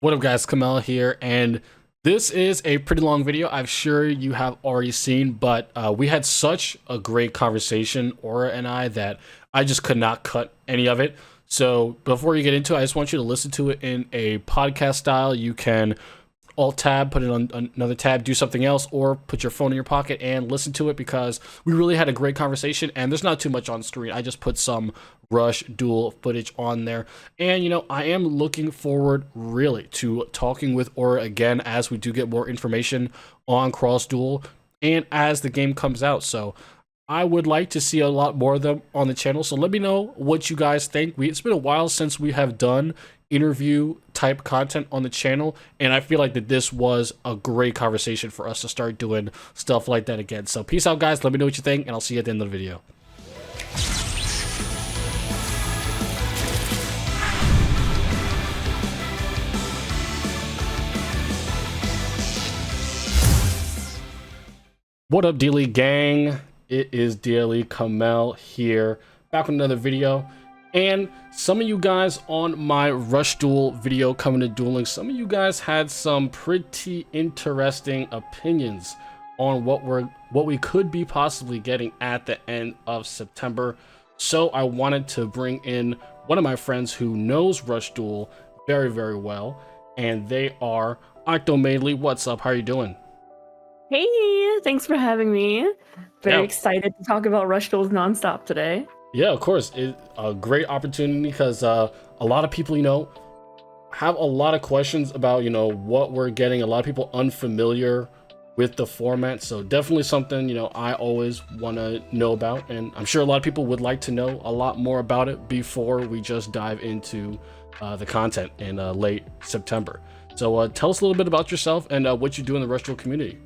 What up guys, Kamel here, and this is a pretty long video. I'm sure you have already seen, but we had such a great conversation, Aura and I, that I just could not cut any of it. So before you get into it, I just want you to listen to it in a podcast style. You can alt tab, put it on another tab, do something else, or put your phone in your pocket and listen to it, because we really had a great conversation and there's not too much on screen. I just put some Rush Duel footage on there, and I am looking forward really to talking with Aura again as we do get more information on Cross Duel and as the game comes out. So I would like to see a lot more of them on the channel, so let me know what you guys think. It's been a while since we have done interview type content on the channel, and I feel like that this was a great conversation for us to start doing stuff like that again. So peace out guys, let me know what you think, and I'll see you at the end of the video. What up Daily gang, it is Daily Kamel here, back with another video. And some of you guys on my Rush Duel video coming to Duel Links, some of you guys had some pretty interesting opinions on what we could be possibly getting at the end of September. So I wanted to bring in one of my friends who knows Rush Duel very, very well, and they are Octomaidly. What's up? How are you doing? Hey, thanks for having me. Very excited to talk about Rush Duels nonstop today. Yeah, of course. It's a great opportunity because a lot of people, have a lot of questions about, what we're getting. A lot of people unfamiliar with the format. So definitely something, I always want to know about. And I'm sure a lot of people would like to know a lot more about it before we just dive into the content in late September. So tell us a little bit about yourself and what you do in the Rush Duel community.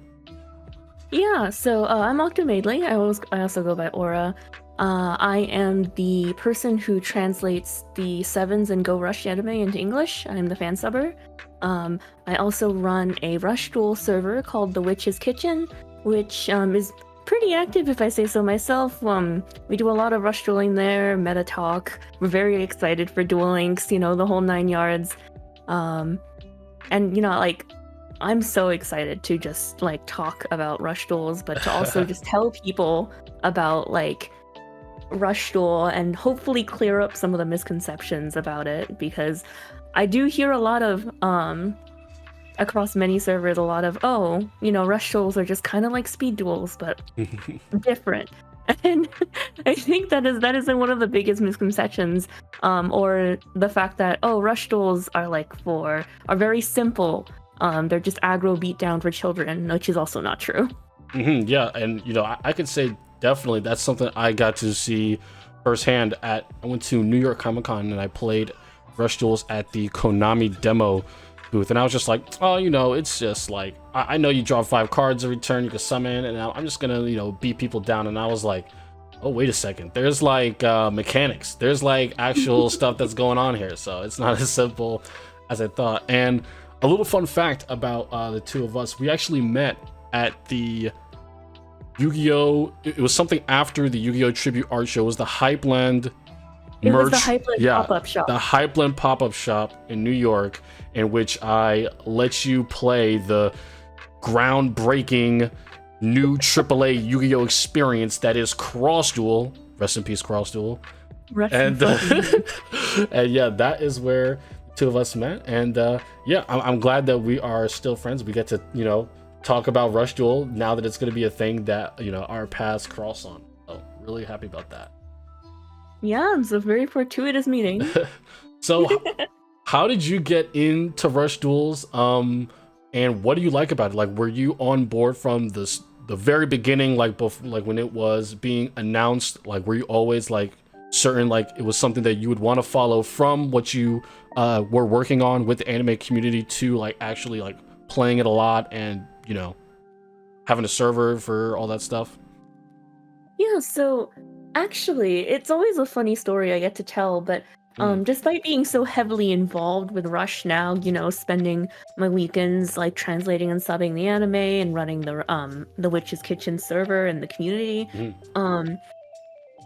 Yeah, so I'm Octomaidly. I also go by Aura. I am the person who translates the Sevens and Go Rush anime into English. I'm the fan subber. I also run a Rush Duel server called The Witch's Kitchen, which is pretty active if I say so myself. We do a lot of Rush Dueling there, meta talk. We're very excited for Duel Links, the whole 9 yards. And I'm so excited to just talk about Rush Duels, but to also just tell people about Rush Duel and hopefully clear up some of the misconceptions about it, because I do hear a lot of across many servers a lot of Rush Duels are just kind of like speed duels but different. And I think that is one of the biggest misconceptions, or the fact that Rush Duels are very simple. They're just aggro beatdown for children, which is also not true. Yeah, and I could say definitely that's something I got to see firsthand I went to New York Comic Con and I played Rush Duels at the Konami demo booth, and I was just like, it's just like, I know you draw 5 cards every turn, you can summon, and I'm just gonna beat people down. And I was like, oh wait a second, there's mechanics, there's actual stuff that's going on here, so it's not as simple as I thought. And a little fun fact about the two of us, we actually met at the Yugioh. It was something after the Yu-Gi-Oh tribute art show. It was the Hypeland merch. It was the Hypeland pop-up shop. The Hypeland pop-up shop in New York, in which I let you play the groundbreaking new AAA Yu-Gi-Oh experience that is Cross Duel. Rest in peace, Cross Duel. And yeah, that is where two of us met, and yeah, I'm glad that we are still friends. We get to talk about Rush Duel now that it's going to be a thing that our paths cross on. So really happy about that. Yeah, it's a very fortuitous meeting. So how did you get into Rush Duels, and what do you like about it? Were you on board from the very beginning, when it was being announced? Were you always certain it was something that you would want to follow from what you were working on with the anime community to actually playing it a lot and having a server for all that stuff? Yeah, so actually it's always a funny story I get to tell, but despite being so heavily involved with Rush now, spending my weekends translating and subbing the anime and running the Witch's Kitchen server and the community,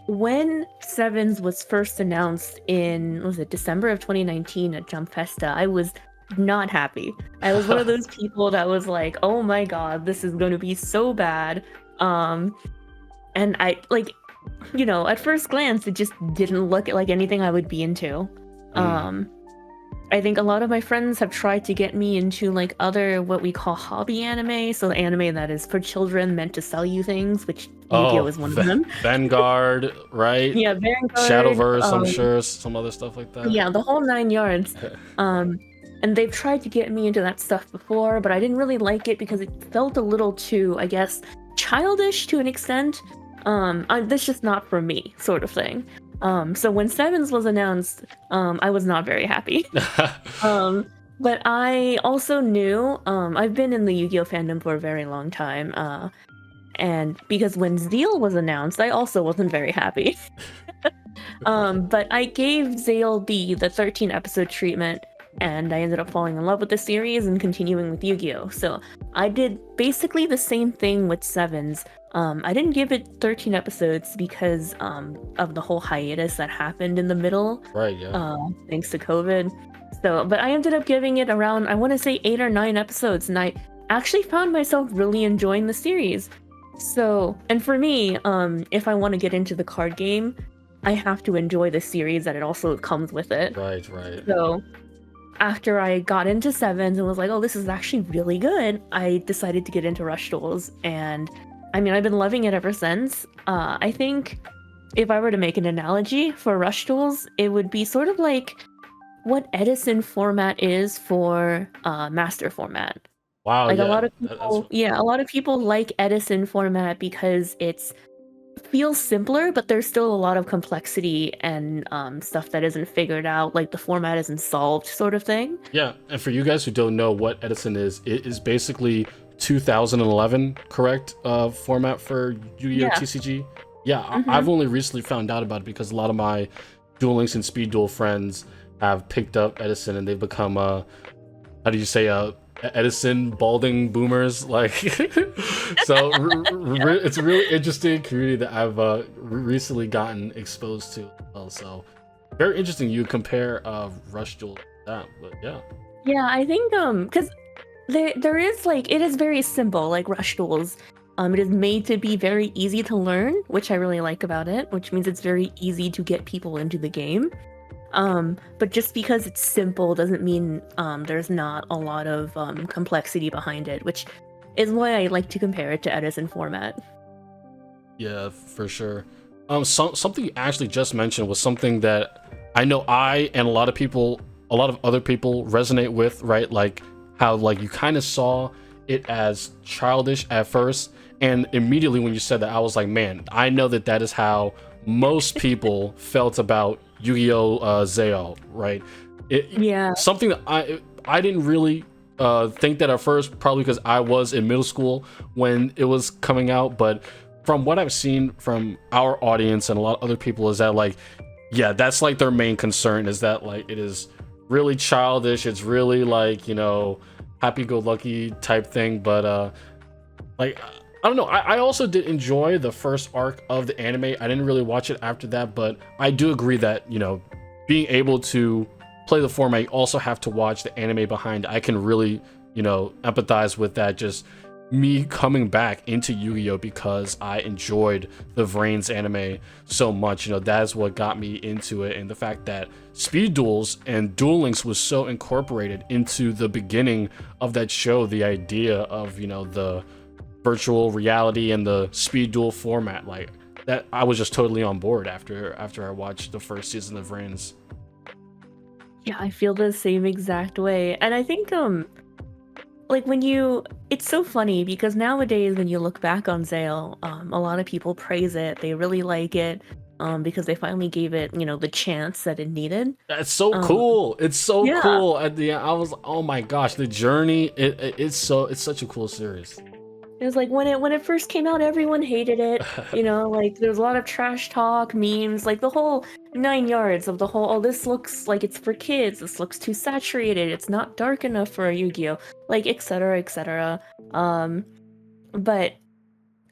when Sevens was first announced in, was it December of 2019 at Jump Festa, I was not happy. I was one of those people that was like, "Oh my god, this is going to be so bad." Um, and I like, at first glance, it just didn't look like anything I would be into. Mm. Um, I think a lot of my friends have tried to get me into like other what we call hobby anime, so anime that is for children meant to sell you things, which Yu-Gi-Oh Oh, is one of them. Vanguard, right? Yeah, Vanguard. Shadowverse, I'm sure, some other stuff like that. Yeah, the whole nine yards. Um, and they've tried to get me into that stuff before, but I didn't really like it because it felt a little too, I guess, childish to an extent. That's just not for me, sort of thing. So when Sevens was announced, I was not very happy. Um, but I also knew, I've been in the Yu-Gi-Oh fandom for a very long time, and because when Zeal was announced, I also wasn't very happy. But I gave Zale the 13 episode treatment, and I ended up falling in love with the series and continuing with Yu-Gi-Oh! So I did basically the same thing with Sevens. I didn't give it 13 episodes because of the whole hiatus that happened in the middle, Right, yeah. thanks to COVID. So, but I ended up giving it around, I want to say 8 or 9 episodes, and I actually found myself really enjoying the series. So, and for me, if I want to get into the card game, I have to enjoy the series that it also comes with it. Right, right. So after I got into Sevens and was like, oh, this is actually really good, I decided to get into Rush Duels. And I mean, I've been loving it ever since. I think if I were to make an analogy for Rush Duels, it would be sort of like what Edison format is for Master format. Wow, Like a yeah. lot of That's people, yeah, a lot of people like Edison format because it's feels simpler, but there's still a lot of complexity and stuff that isn't figured out, like the format isn't solved, sort of thing. yeah. And for you guys who don't know what Edison is, it is basically 2011, correct? Format for Yu-Gi-Oh Yeah. TCG. Yeah, Mm-hmm. I've only recently found out about it because a lot of my Duel Links and Speed Duel friends have picked up Edison and they've become how do you say Edison balding boomers like so it's a really interesting community that I've recently gotten exposed to as well. So very interesting you compare Rush Duel to that, but yeah. Yeah, I think because there is like it is very simple, like Rush Duels. It is made to be very easy to learn, which I really like about it, which means it's very easy to get people into the game. But just because it's simple doesn't mean there's not a lot of complexity behind it, which is why I like to compare it to Edison format. Yeah, for sure. Something you actually just mentioned was something that I know I and a lot of people, a lot of other people resonate with, right? Like how like you kind of saw it as childish at first, and immediately when you said that, I was like, man, I know that that is how most people felt about Yu-Gi-Oh! Zeo, right? Yeah. Something that I didn't really think that at first, probably because I was in middle school when it was coming out, but from what I've seen from our audience and a lot of other people is that like, yeah, that's like their main concern is that like it is really childish. It's really like, happy-go-lucky type thing. But like I don't know. I also did enjoy the first arc of the anime. I didn't really watch it after that, but I do agree that being able to play the format, you also have to watch the anime behind. I can really empathize with that. Just me coming back into Yu-Gi-Oh because I enjoyed the Vrains anime so much. That's what got me into it, and the fact that Speed Duels and Duel Links was so incorporated into the beginning of that show. The idea of the virtual reality and the speed duel format, like that, I was just totally on board after I watched the first season of Vrains. Yeah, I feel the same exact way. And I think like it's so funny because nowadays when you look back on Zale, a lot of people praise it. They really like it because they finally gave it, the chance that it needed. That's so Um cool. It's so yeah. cool. At the end, I was, oh my gosh, the journey. It's such a cool series. It was like when it first came out, everyone hated it. Like there was a lot of trash talk, memes, like the whole nine yards of the whole. Oh, this looks like it's for kids. This looks too saturated. It's not dark enough for a Yu-Gi-Oh, like etc. etc. But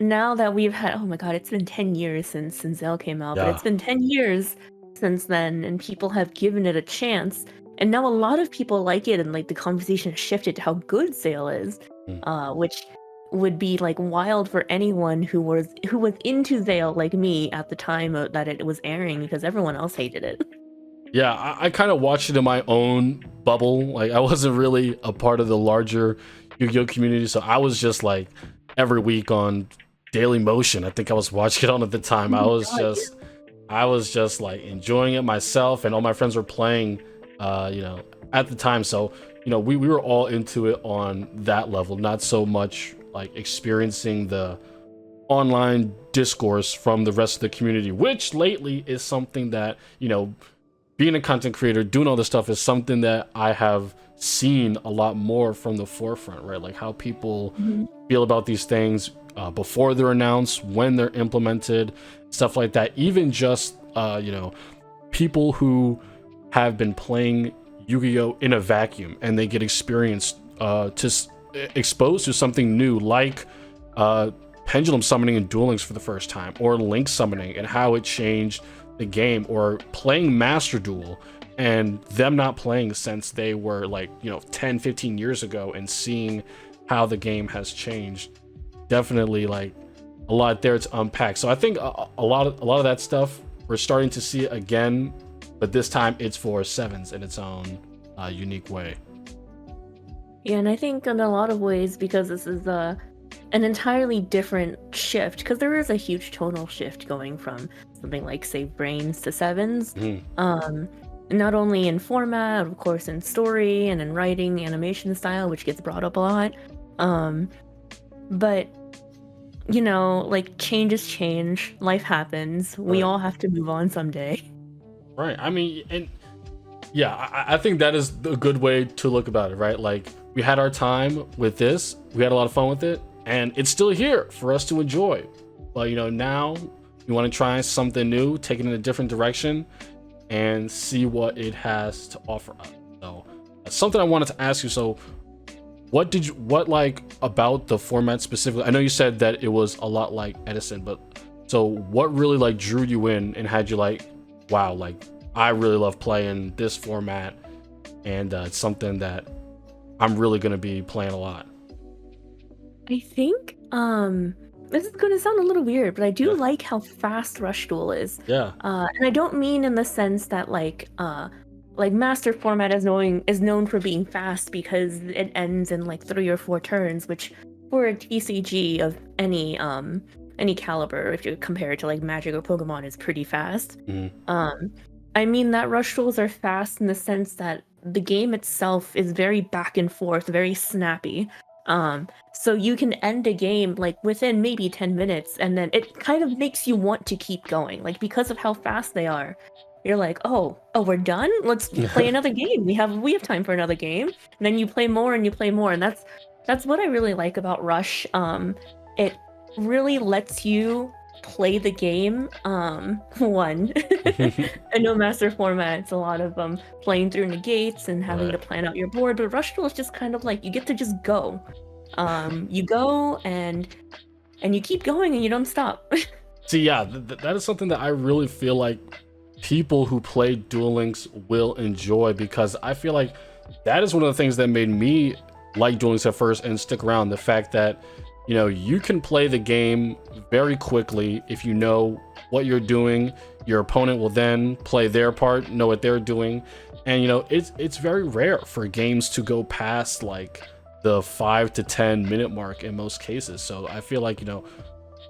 now that we've had, oh my god, it's been 10 years since Zell came out, but Yeah. it's been 10 years since then, and people have given it a chance. And now a lot of people like it, and like the conversation has shifted to how good Zale is, Mm. which would be like wild for anyone who was into Zale like me at the time that it was airing, because everyone else hated it. Yeah, I kind of watched it in my own bubble. Like, I wasn't really a part of the larger Yu-Gi-Oh community, so I was just like every week on Daily Motion. I think I was watching it on at the time. Oh I my was god, just, I was just like enjoying it myself, and all my friends were playing, you know, at the time. So, you know, we were all into it on that level, not so much like experiencing the online discourse from the rest of the community, which lately is something that, you know, being a content creator, doing all this stuff is something that I have seen a lot more from the forefront, right? Like how people yeah. feel about these things before they're announced, when they're implemented, stuff like that. Even just, you know, people who have been playing Yu-Gi-Oh in a vacuum and they get experienced exposed to something new, like pendulum summoning in Duel Links for the first time, or link summoning and how it changed the game, or playing Master Duel and them not playing since they were like, you know, 10-15 years ago, and seeing how the game has changed. Definitely like a lot there to unpack. So I think a lot of that stuff we're starting to see it again, but this time it's for sevens in its own unique way. Yeah, and I think in a lot of ways, because this is an entirely different shift, because there is a huge tonal shift going from something like, say, Brains to Sevens. Mhm. Not only in format, of course, in story and in writing, animation style, which gets brought up a lot. But you know, like, changes change, life happens. We Right. all have to move on someday. Right. I mean, and yeah, I think that is a good way to look about it, right? Like, we had our time with this, we had a lot of fun with it, and it's still here for us to enjoy. But, you know, now you want to try something new, take it in a different direction, and see what it has to offer us. So, that's something I wanted to ask you. So, what like about the format specifically? I know you said that it was a lot like Edison, but so what really like drew you in and had you like, wow, like I really love playing this format, and it's something that I'm really gonna be playing a lot. I think this is going to sound a little weird, but I do Yeah, like how fast Rush Duel is. yeah, And I don't mean in the sense that like Master format is known for being fast because it ends in like 3 or 4 turns, which for a TCG of any caliber, if you compare it to like Magic or Pokemon, is pretty fast. mhm, Um I mean that Rush Duels are fast in the sense that the game itself is very back and forth, very snappy. So you can end a game like within maybe 10 minutes, and then it kind of makes you want to keep going. Like, because of how fast they are. You're like, "Oh, we're done? Let's play another game. We have time for another game." And then you play more and you play more, and that's what I really like about Rush. It really lets you play the game. One, I know Master format, it's a lot of playing through negates and having to right. plan out your board, but Rush Duel is just kind of like you get to just go. You go and you keep going and you don't stop. See, yeah, that is something that I really feel like people who play Duel Links will enjoy, because I feel like that is one of the things that made me like Duel Links at first and stick around. The fact that, you know, you can play the game very quickly if you know what you're doing. Your opponent will then play their part, know what they're doing, and you know it's very rare for games to go past like the 5 to 10 minute mark in most cases. So I feel like, you know,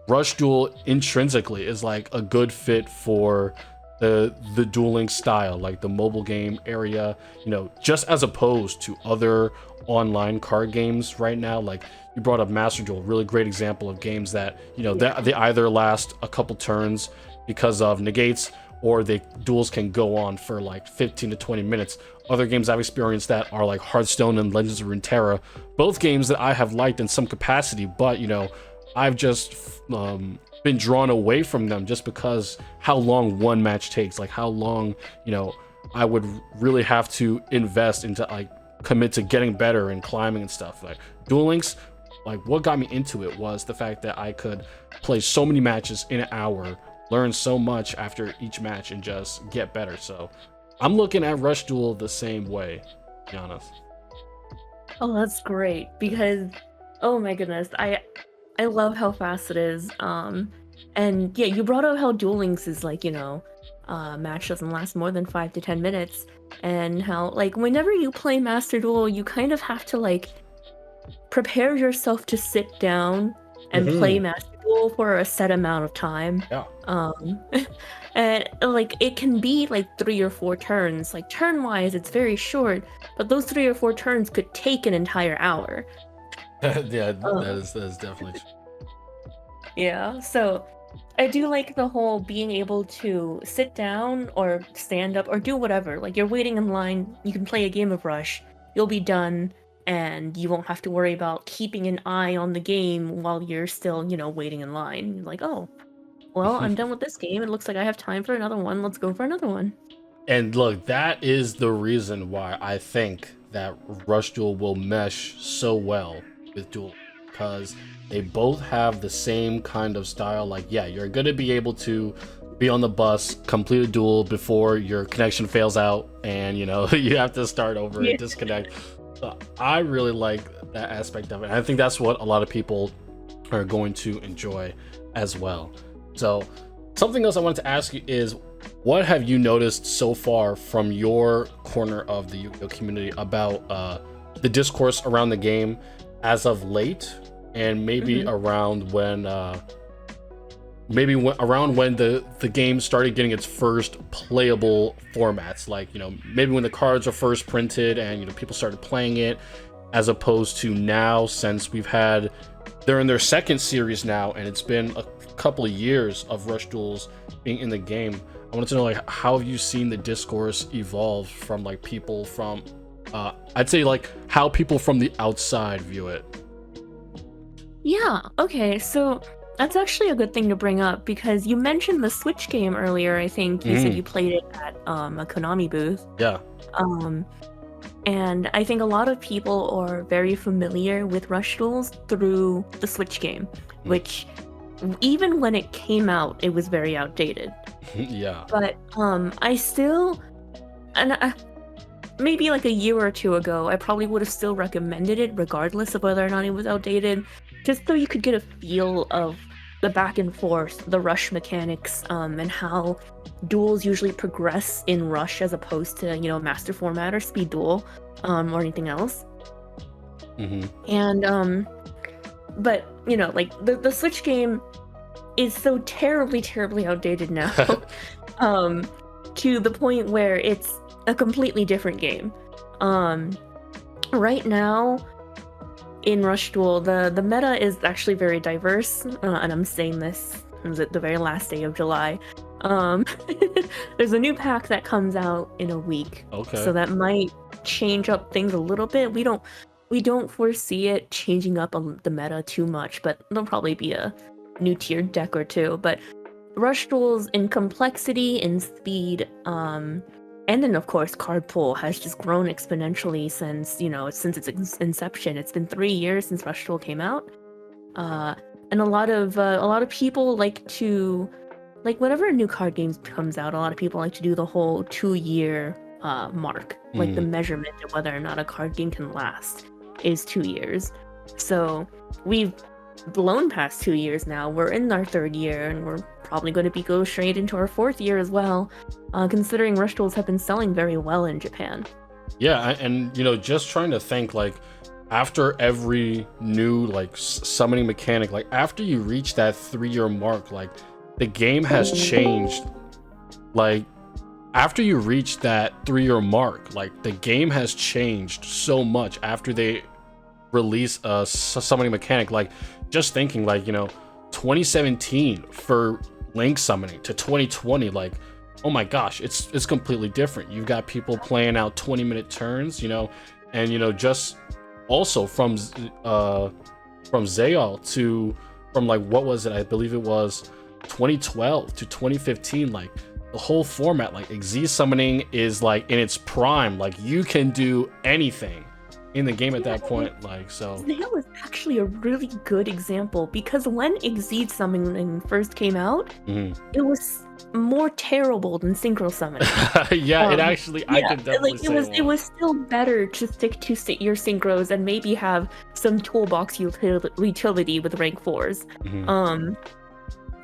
Rush Duel intrinsically is like a good fit for the dueling style, like the mobile game area, you know, just as opposed to other online card games right now. Like, you brought up Master Duel, really great example of games that, you know, Yeah. they either last a couple turns because of negates, or they duels can go on for like 15 to 20 minutes. Other games I've experienced that are like Hearthstone and Legends of Runeterra, both games that I have liked in some capacity, but you know, I've just been drawn away from them just because how long one match takes, like how long, you know, I would really have to invest into like commit to getting better and climbing and stuff. Like Duel Links, like what got me into it was the fact that I could play so many matches in an hour, learn so much after each match, and just get better. So I'm looking at Rush Duel the same way, to be honest. Oh, that's great because oh my goodness, I love how fast it is. And yeah, you brought up how Duel Links is like, match doesn't last more than 5 to 10 minutes, and how like whenever you play Master Duel, you kind of have to like prepare yourself to sit down and play Hmm. Master Duel for a set amount of time. Yeah. Um, and like it can be like 3 or 4 turns. Like turn-wise, it's very short, but those 3 or 4 turns could take an entire hour. Yeah, Um, that is definitely true. yeah, so I do like the whole being able to sit down or stand up or do whatever. Like you're waiting in line, you can play a game of Rush, you'll be done, and you won't have to worry about keeping an eye on the game while you're still, waiting in line. You're like, oh, well, I'm done with this game. It looks like I have time for another one. Let's go for another one. And look, that is the reason why I think that Rush Duel will mesh so well with Duel, because they both have the same kind of style. Like, yeah, you're gonna be able to be on the bus, complete a duel before your connection fails out, and you have to start over and Yeah. disconnect. So I really like that aspect of it. And I think that's what a lot of people are going to enjoy as well. So something else I wanted to ask you is, what have you noticed so far from your corner of the Yu-Gi-Oh community about the discourse around the game as of late, and maybe hmm around when around when the game started getting its first playable formats, like maybe when the cards were first printed and people started playing it, as opposed to now, since they're in their second series now, and it's been a couple of years of Rush Duels being in the game. I wanted to know, like, how have you seen the discourse evolve from like people from I'd say like how people from the outside view it. Yeah, okay, so that's actually a good thing to bring up because you mentioned the Switch game earlier. I think you said Mm, you played it at a Konami booth. yeah. Um, and I think a lot of people are very familiar with Rush Duels through the Switch game, Mm. which even when it came out, it was very outdated. Yeah. But I still, and maybe like a year or two ago, I probably would have still recommended it regardless of whether or not it was outdated, just so you could get a feel of the back and forth, the rush mechanics, and how duels usually progress in Rush as opposed to, Master Format or Speed Duel, or anything else. Hmm. And but like the Switch game is so terribly, terribly outdated now, um, to the point where it's a completely different game. Um, right now in Rush Duel, the meta is actually very diverse, and I'm saying this was at the very last day of July. Um, there's a new pack that comes out in a week, Okay. so that might change up things a little bit. We don't foresee it changing up the meta too much, but there'll probably be a new tiered deck or two. But Rush Duels in complexity, in speed, and then of course card pool has just grown exponentially since its inception. It's been 3 years since Rush Duel came out, and a lot of people like to, like, whenever a new card game comes out, a lot of people like to do the whole 2 year mark, like the Mm. measurement of whether or not a card game can last is 2 years. So we've blown past 2 years now. We're in our third year, and we're probably going to go straight into our fourth year as well, considering Rush Duels have been selling very well in Japan. Yeah, and just trying to think, like, after every new like summoning mechanic, like after you reach that 3-year mark, like the game has changed. Like after you reach that 3-year mark, like the game has changed so much after they release a summoning mechanic. Like, just thinking, like, 2017 for link summoning to 2020, like, oh my gosh, it's completely different. You've got people playing out 20-minute turns, and just also from Zayal to, from like, what was it, I believe it was 2012 to 2015, like the whole format, like Xyz summoning is like in its prime. Like, you can do anything in the game at Yeah, that point. Like, so. Snail is actually a really good example because when Exceed Summoning first came out, Mhm. it was more terrible than synchro summoning. Yeah, it actually, I could definitely like say it was still better to stick to your synchros and maybe have some toolbox utility with rank 4s. Mhm.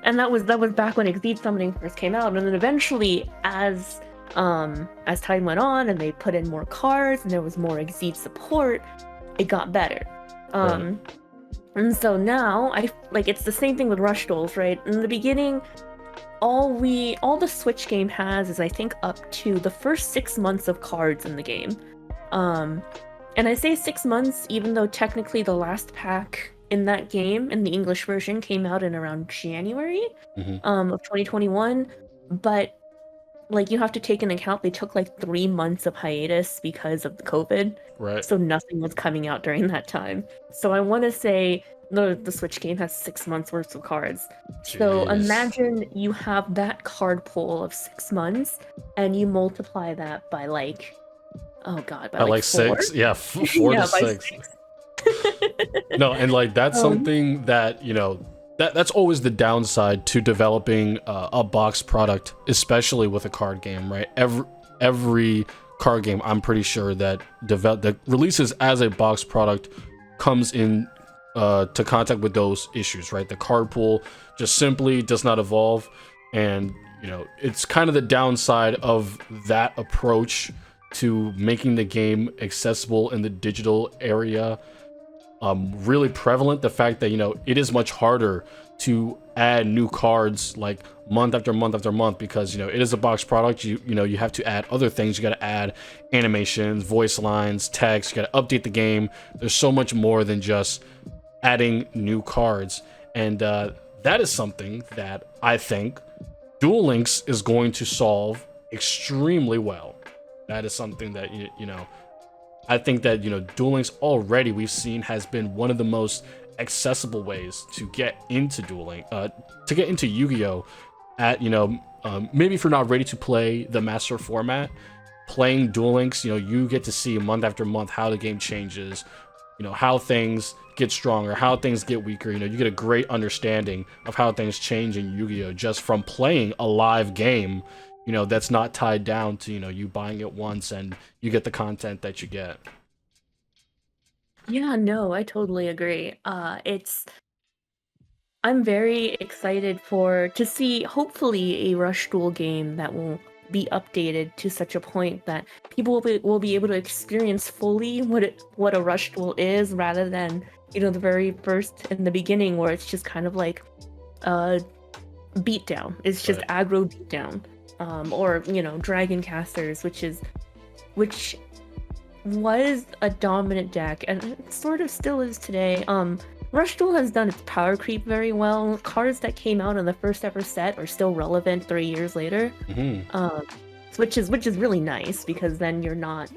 And that was back when Exceed summoning first came out, and then eventually as time went on and they put in more cards and there was more Exceed support, it got better. Right. And so now it's the same thing with Rush Duels, right? In the beginning, all the Switch game has is I think up to the first 6 months of cards in the game. And I say 6 months even though technically the last pack in that game in the English version came out in around January Mhm. of 2021, but like you have to take into account they took like 3 months of hiatus because of the COVID, Right. so nothing was coming out during that time. So I want to say the Switch game has 6 months worth of cards. So Jeez. imagine you have that card pool of 6 months, and you multiply that by like, oh god, by At like like four. 6, yeah, 4 to 6. Yeah, by 6. No, and like that's um, something that that's always the downside to developing a box product, especially with a card game, right? Every card game, I'm pretty sure that releases as a box product comes in to contact with those issues, right? The card pool just simply does not evolve, and it's kind of the downside of that approach to making the game accessible in the digital area really prevalent. The fact that it is much harder to add new cards like month after month after month, because it is a box product. You have to add other things. You got to add animations, voice lines, text. You got to update the game. There's so much more than just adding new cards, and that is something that I think Duel Links is going to solve extremely well. That is something that I think that Duel Links already we've seen has been one of the most accessible ways to get into dueling, to get into Yu-Gi-Oh. At maybe if you're not ready to play the master format, playing Duel Links, you get to see month after month how the game changes, how things get stronger, how things get weaker. You get a great understanding of how things change in Yu-Gi-Oh just from playing a live game. That's not tied down to you buying it once and you get the content that you get. yeah, no, I totally agree. I'm very excited to see hopefully a Rush Duel game that will be updated to such a point that people will be able to experience fully what a Rush Duel is, rather than the very first in the beginning where it's just kind of like a beatdown. It's just Right. aggro beatdown, or Dragon Casters, which was a dominant deck and it sort of still is today. Rush Duel has done its power creep very well. Cards that came out in the first ever set are still relevant 3 years later. Hmm. Um, which is really nice, because then you're not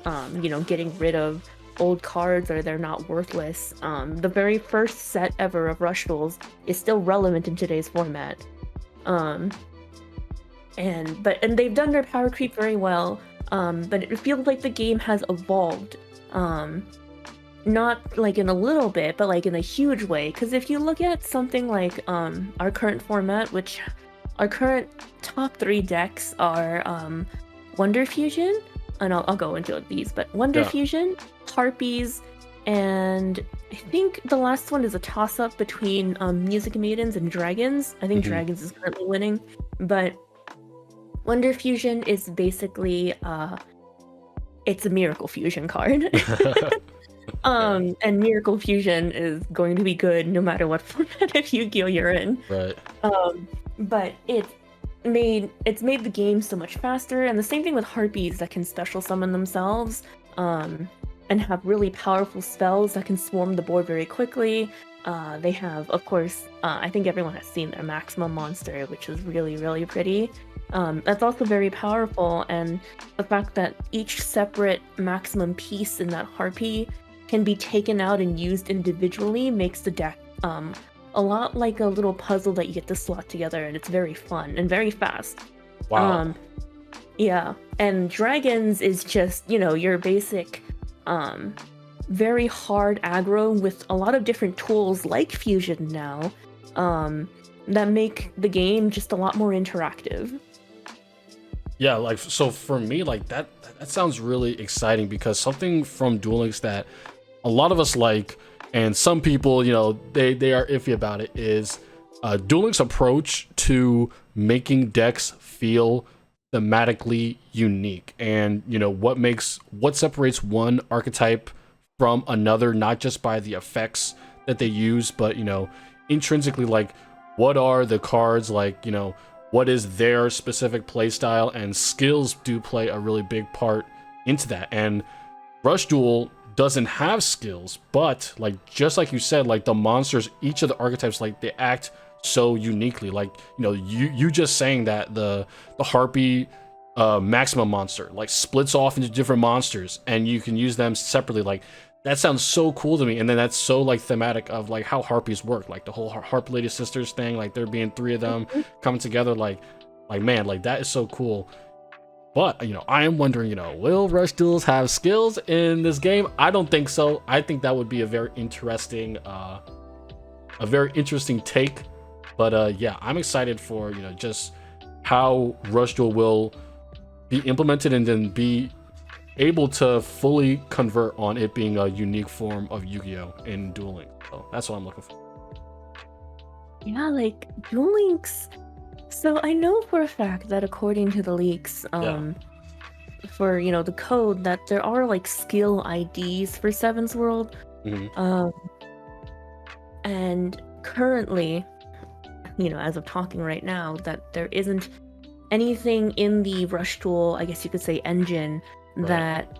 getting rid of old cards or they're not worthless. The very first set ever of Rush Duels is still relevant in today's format. Um, and they've done their power creep very well. But it feels like the game has evolved. Not like in a little bit, but like in a huge way. Because if you look at something like our current format, which our current top 3 decks are Wonder Fusion, and I'll go into these, but Wonder Yeah. Fusion, Harpies, and I think the last one is a toss-up between Music Maidens and Dragons. I think Hmm. Dragons is currently winning, but Wonder Fusion is basically it's a Miracle Fusion card. Yeah. And Miracle Fusion is going to be good no matter what format of Yu-Gi-Oh you're in. Right. But it's made the game so much faster, and the same thing with Harpies that can special summon themselves, and have really powerful spells that can swarm the board very quickly. They have, of course, I think everyone has seen their maximum monster, which is really, really pretty. That's also very powerful, and the fact that each separate maximum piece in that Harpy can be taken out and used individually makes the deck a lot like a little puzzle that you get to slot together, and it's very fun and very fast. Wow. Um, yeah, and Dragons is just, your basic, very hard aggro with a lot of different tools like Fusion now, that make the game just a lot more interactive. Yeah, like so for me, like that sounds really exciting because something from Duel Links that a lot of us like, and some people, they are iffy about it, is Duel Links' approach to making decks feel thematically unique, and what separates one archetype from another, not just by the effects that they use, but intrinsically, like what are the cards, like what is their specific playstyle, and skills do play a really big part into that. And Rush Duel doesn't have skills, but like just like you said, like the monsters, each of the archetypes, like they act so uniquely. Like you just saying that the harpy maximum monster like splits off into different monsters and you can use them separately. Like that sounds so cool to me, and then that's so like thematic of like how harpies work, like the whole harp lady sisters thing, like there being three of them coming together, like man, like that is so cool. But I am wondering, will Rush Duels have skills in this game? I don't think so. I think that would be a very interesting take. But yeah, I'm excited for just how Rush Duel will be implemented and then be able to fully convert on it being a unique form of Yu-Gi-Oh in Duel Links. So that's what I'm looking for. Yeah, like Duel Links. So I know for a fact that according to the leaks, for the code, that there are like skill IDs for Seven's World. Mm-hmm. And currently, as of talking right now, that there isn't anything in the Rush Duel, I guess you could say, engine that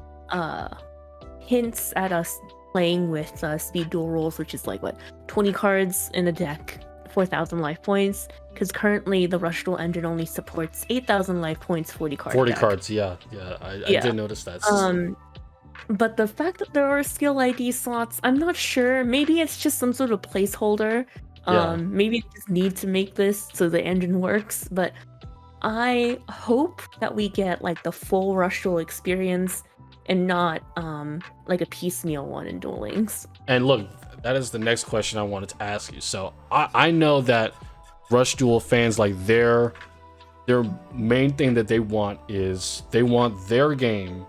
hints at us playing with speed duel rules, which is like 20 cards in a deck, 4,000 life points, because currently the Rush Duel engine only supports 8,000 life points, 40 cards. 40 cards, yeah. I did notice that. But the fact that there are skill ID slots, I'm not sure. Maybe it's just some sort of placeholder. Maybe it just needs to make this so the engine works. But I hope that we get like the full Rush Duel experience and not like a piecemeal one in Duel Links. And look, that is the next question I wanted to ask you. So I know that Rush Duel fans, like their main thing that they want is they want their game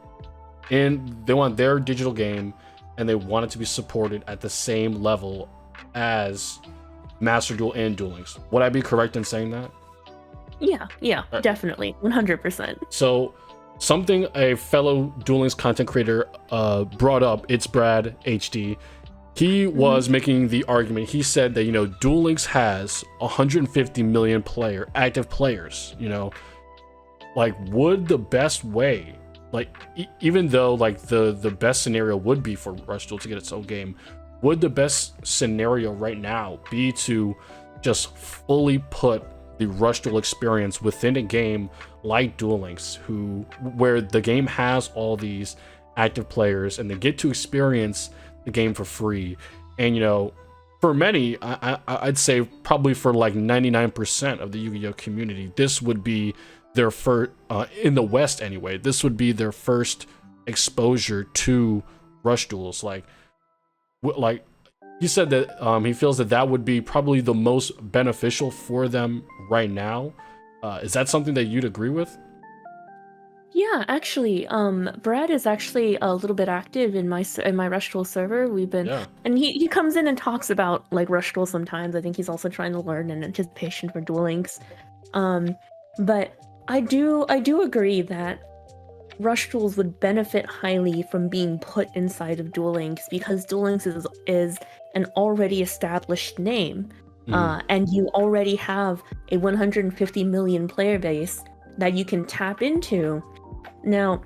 and they want their digital game, and they want it to be supported at the same level as Master Duel and Duel Links. Would I be correct in saying that? Yeah, definitely, 100%. So something a fellow Duel Links content creator brought up, it's Brad HD. He was making the argument. He said that Duel Links has 150 million active players. Like would the best way, like even though like the best scenario would be for Rush Duel to get its own game, would the best scenario right now be to just fully put the Rush Duel experience within a game like Duel Links, where the game has all these active players and they get to experience the game for free? And for many, I'd say probably for like 99% of the Yu-Gi-Oh community, this would be their first, in the West anyway, this would be their first exposure to Rush Duels. Like he said that he feels that would be probably the most beneficial for them right now. Is that something that you'd agree with? Yeah, actually, Brad is actually a little bit active in my Rush Duel server. We've been, and he comes in and talks about like Rush Duel sometimes. I think he's also trying to learn in anticipation for Duel Links. But I do agree that Rush Duels would benefit highly from being put inside of Duel Links, because Duel Links is an already established name, and you already have a 150 million player base that you can tap into. Now,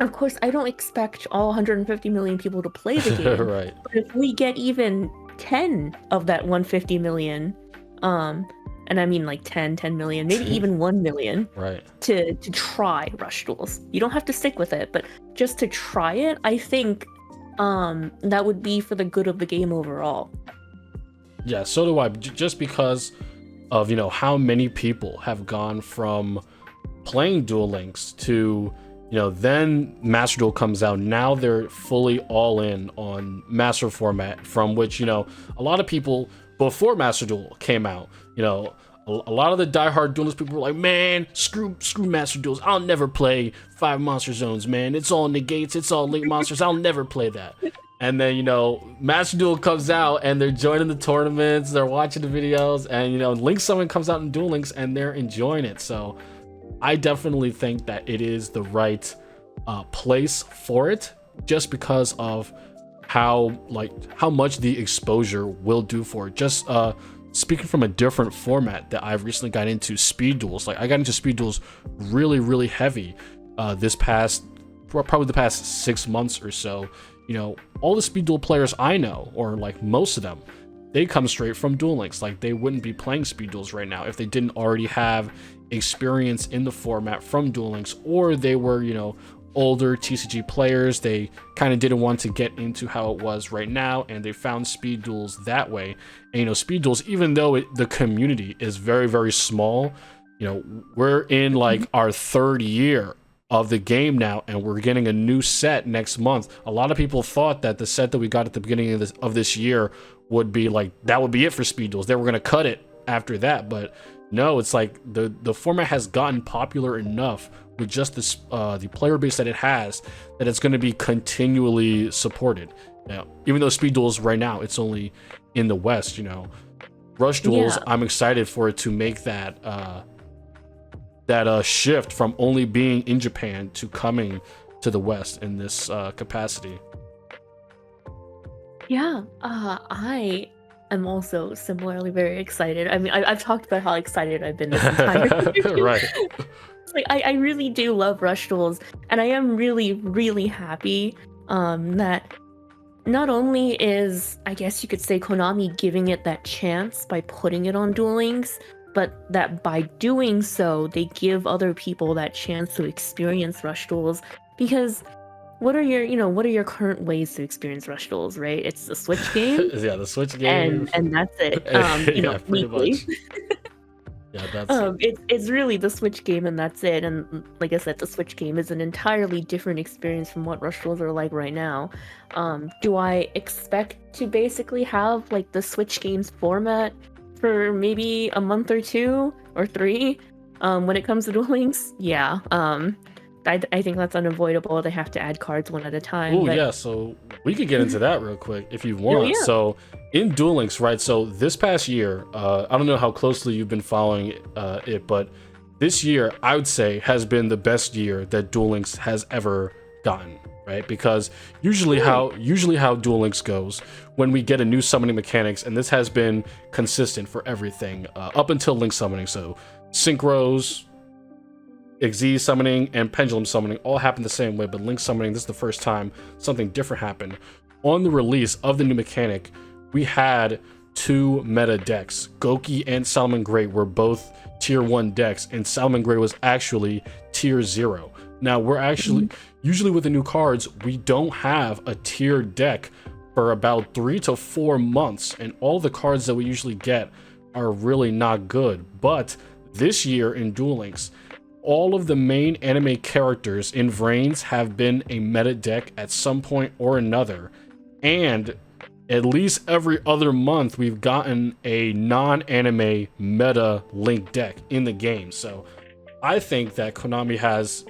of course, I don't expect all 150 million people to play the game, right? But if we get even 10 of that 150 million, and I mean like 10 million, maybe even 1 million, right, to try Rush Duels. You don't have to stick with it, but just to try it, I think that would be for the good of the game overall. Yeah, so do I. Just because of how many people have gone from playing Duel Links to then Master Duel comes out. Now they're fully all in on Master format, from which a lot of people before Master Duel came out, a lot of the diehard Duelist people were like, man, screw Master Duels. I'll never play 5 monster zones, man. It's all negates. It's all link monsters. I'll never play that. And then, Master Duel comes out and they're joining the tournaments, they're watching the videos, and, Link Summon comes out in Duel Links and they're enjoying it. So I definitely think that it is the right place for it, just because of how much the exposure will do for it. Just speaking from a different format that I've recently got into, speed duels. Like, I got into speed duels really, really heavy probably the past 6 months or so. All the speed duel players I know, or like most of them, they come straight from Duel Links. Like, they wouldn't be playing speed duels right now if they didn't already have experience in the format from Duel Links, or they were, older TCG players. They kind of didn't want to get into how it was right now, and they found speed duels that way. And speed duels, even though the community is very, very small, we're in like our third year of the game now, and we're getting a new set next month. A lot of people thought that the set that we got at the beginning of this year would be like, that would be it for speed duels. They were going to cut it after that, but no, it's like the format has gotten popular enough with just this the player base that it has, that it's going to be continually supported. Now, even though speed duels right now, it's only in the West, Rush Duels, yeah. I'm excited for it to make that shift from only being in Japan to coming to the West in this capacity. Yeah, I am also similarly very excited. I mean, I've talked about how excited I've been this entire right. Like, I really do love Rush Duels, and I am really, really happy that not only is, I guess you could say, Konami giving it that chance by putting it on Duel Links, but that by doing so, they give other people that chance to experience Rush Duels. Because what are your current ways to experience Rush Duels, right? It's the Switch game. Yeah, the Switch game. And that's it. Yeah, pretty much. Yeah, that's it's really the Switch game, and that's it. And like I said, the Switch game is an entirely different experience from what Rush Duels are like right now. Do I expect to basically have like the Switch games format for maybe a month or 2 or 3 when it comes to Duel Links? Yeah. I think that's unavoidable. They have to add cards one at a time. Oh, yeah, so we could get into that real quick if you want. Yeah. So in Duel Links, right, so this past year, I don't know how closely you've been following it, but this year, I would say, has been the best year that Duel Links has ever gotten, right? Because usually how Duel Links goes, when we get a new summoning mechanics, and this has been consistent for everything up until Link Summoning, so Synchros, Xyz summoning, and Pendulum summoning all happen the same way, but Link Summoning, this is the first time something different happened. On the release of the new mechanic, we had 2 meta decks. Goki and Salmon Gray were both tier 1 decks, and Salmon Gray was actually tier 0. Now, we're actually, usually with the new cards, we don't have a tiered deck for about 3 to 4 months, and all the cards that we usually get are really not good. But this year in Duel Links, all of the main anime characters in Vrains have been a meta deck at some point or another, and at least every other month we've gotten a non-anime meta Link deck in the game. So I think that Konami has,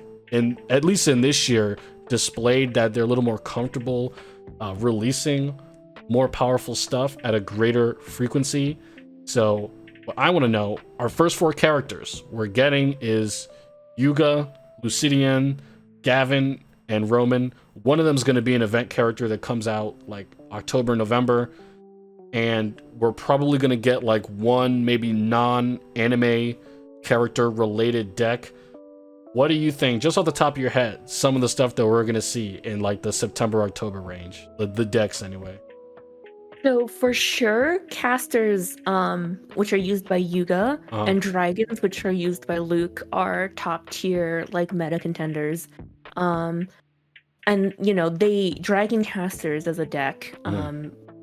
at least in this year, displayed that they're a little more comfortable releasing more powerful stuff at a greater frequency. So what I want to know, our first 4 characters we're getting is Yugioh, Lucidian, Gavin, and Roman. One of them is going to be an event character that comes out like October, November, and we're probably going to get like one maybe non-anime character related deck. What do you think, just off the top of your head, some of the stuff that we're going to see in like the September, October range, the decks anyway? So for sure, casters, which are used by Yuga, and dragons, which are used by Luke, are top tier like meta contenders. And they dragon casters as a deck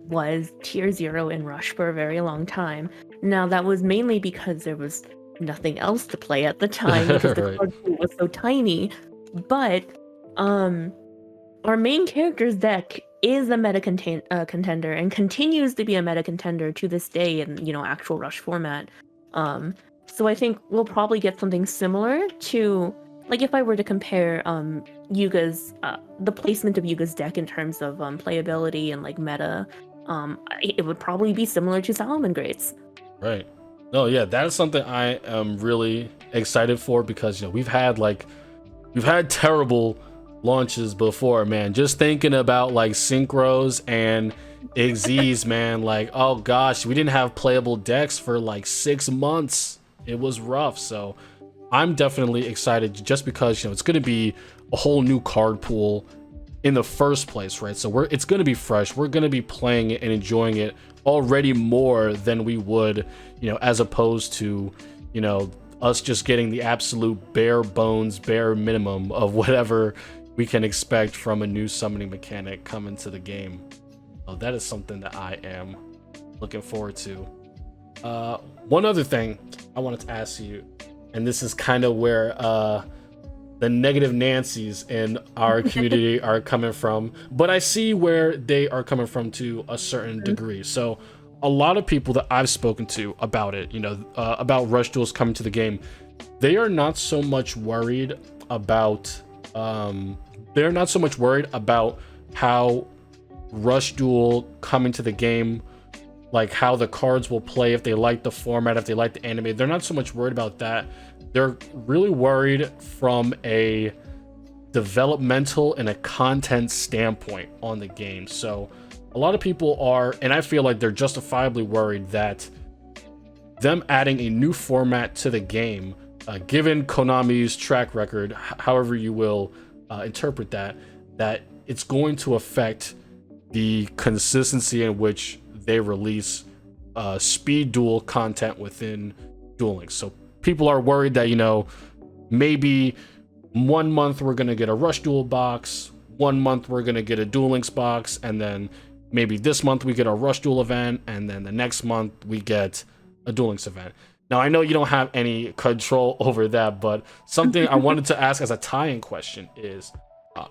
was tier 0 in Rush for a very long time. Now that was mainly because there was nothing else to play at the time because the card pool was so tiny. But our main character's deck is a meta contender and continues to be a meta contender to this day in actual Rush format. So I think we'll probably get something similar to, like, if I were to compare Yuga's the placement of Yuga's deck in terms of playability and like meta, it would probably be similar to Salamangreat's. Right. No, yeah, that is something I am really excited for because we've had terrible launches before, man. Just thinking about like synchros and Xyz, man, like, oh gosh, we didn't have playable decks for like 6 months. It was rough. So I'm definitely excited just because it's gonna be a whole new card pool in the first place, right? So it's gonna be fresh. We're gonna be playing it and enjoying it already more than we would, as opposed to, us just getting the absolute bare bones, bare minimum of whatever we can expect from a new summoning mechanic coming to the game. So that is something that I am looking forward to. One other thing I wanted to ask you, and this is kind of where the negative Nancy's in our community are coming from, but I see where they are coming from to a certain degree. So a lot of people that I've spoken to about it, about Rush Duels coming to the game, they are not so much worried about how Rush Duel coming to the game, like how the cards will play, if they like the format, if they like the anime. They're not so much worried about that. They're really worried from a developmental and a content standpoint on the game. So a lot of people are, and I feel like they're justifiably worried that them adding a new format to the game, given Konami's track record, however you will interpret that it's going to affect the consistency in which they release speed duel content within Duel Links. So people are worried that, maybe 1 month we're going to get a Rush Duel box, 1 month we're going to get a Duel Links box, and then maybe this month we get a Rush Duel event, and then the next month we get a Duel Links event. Now, I know you don't have any control over that, but something I wanted to ask as a tie-in question is,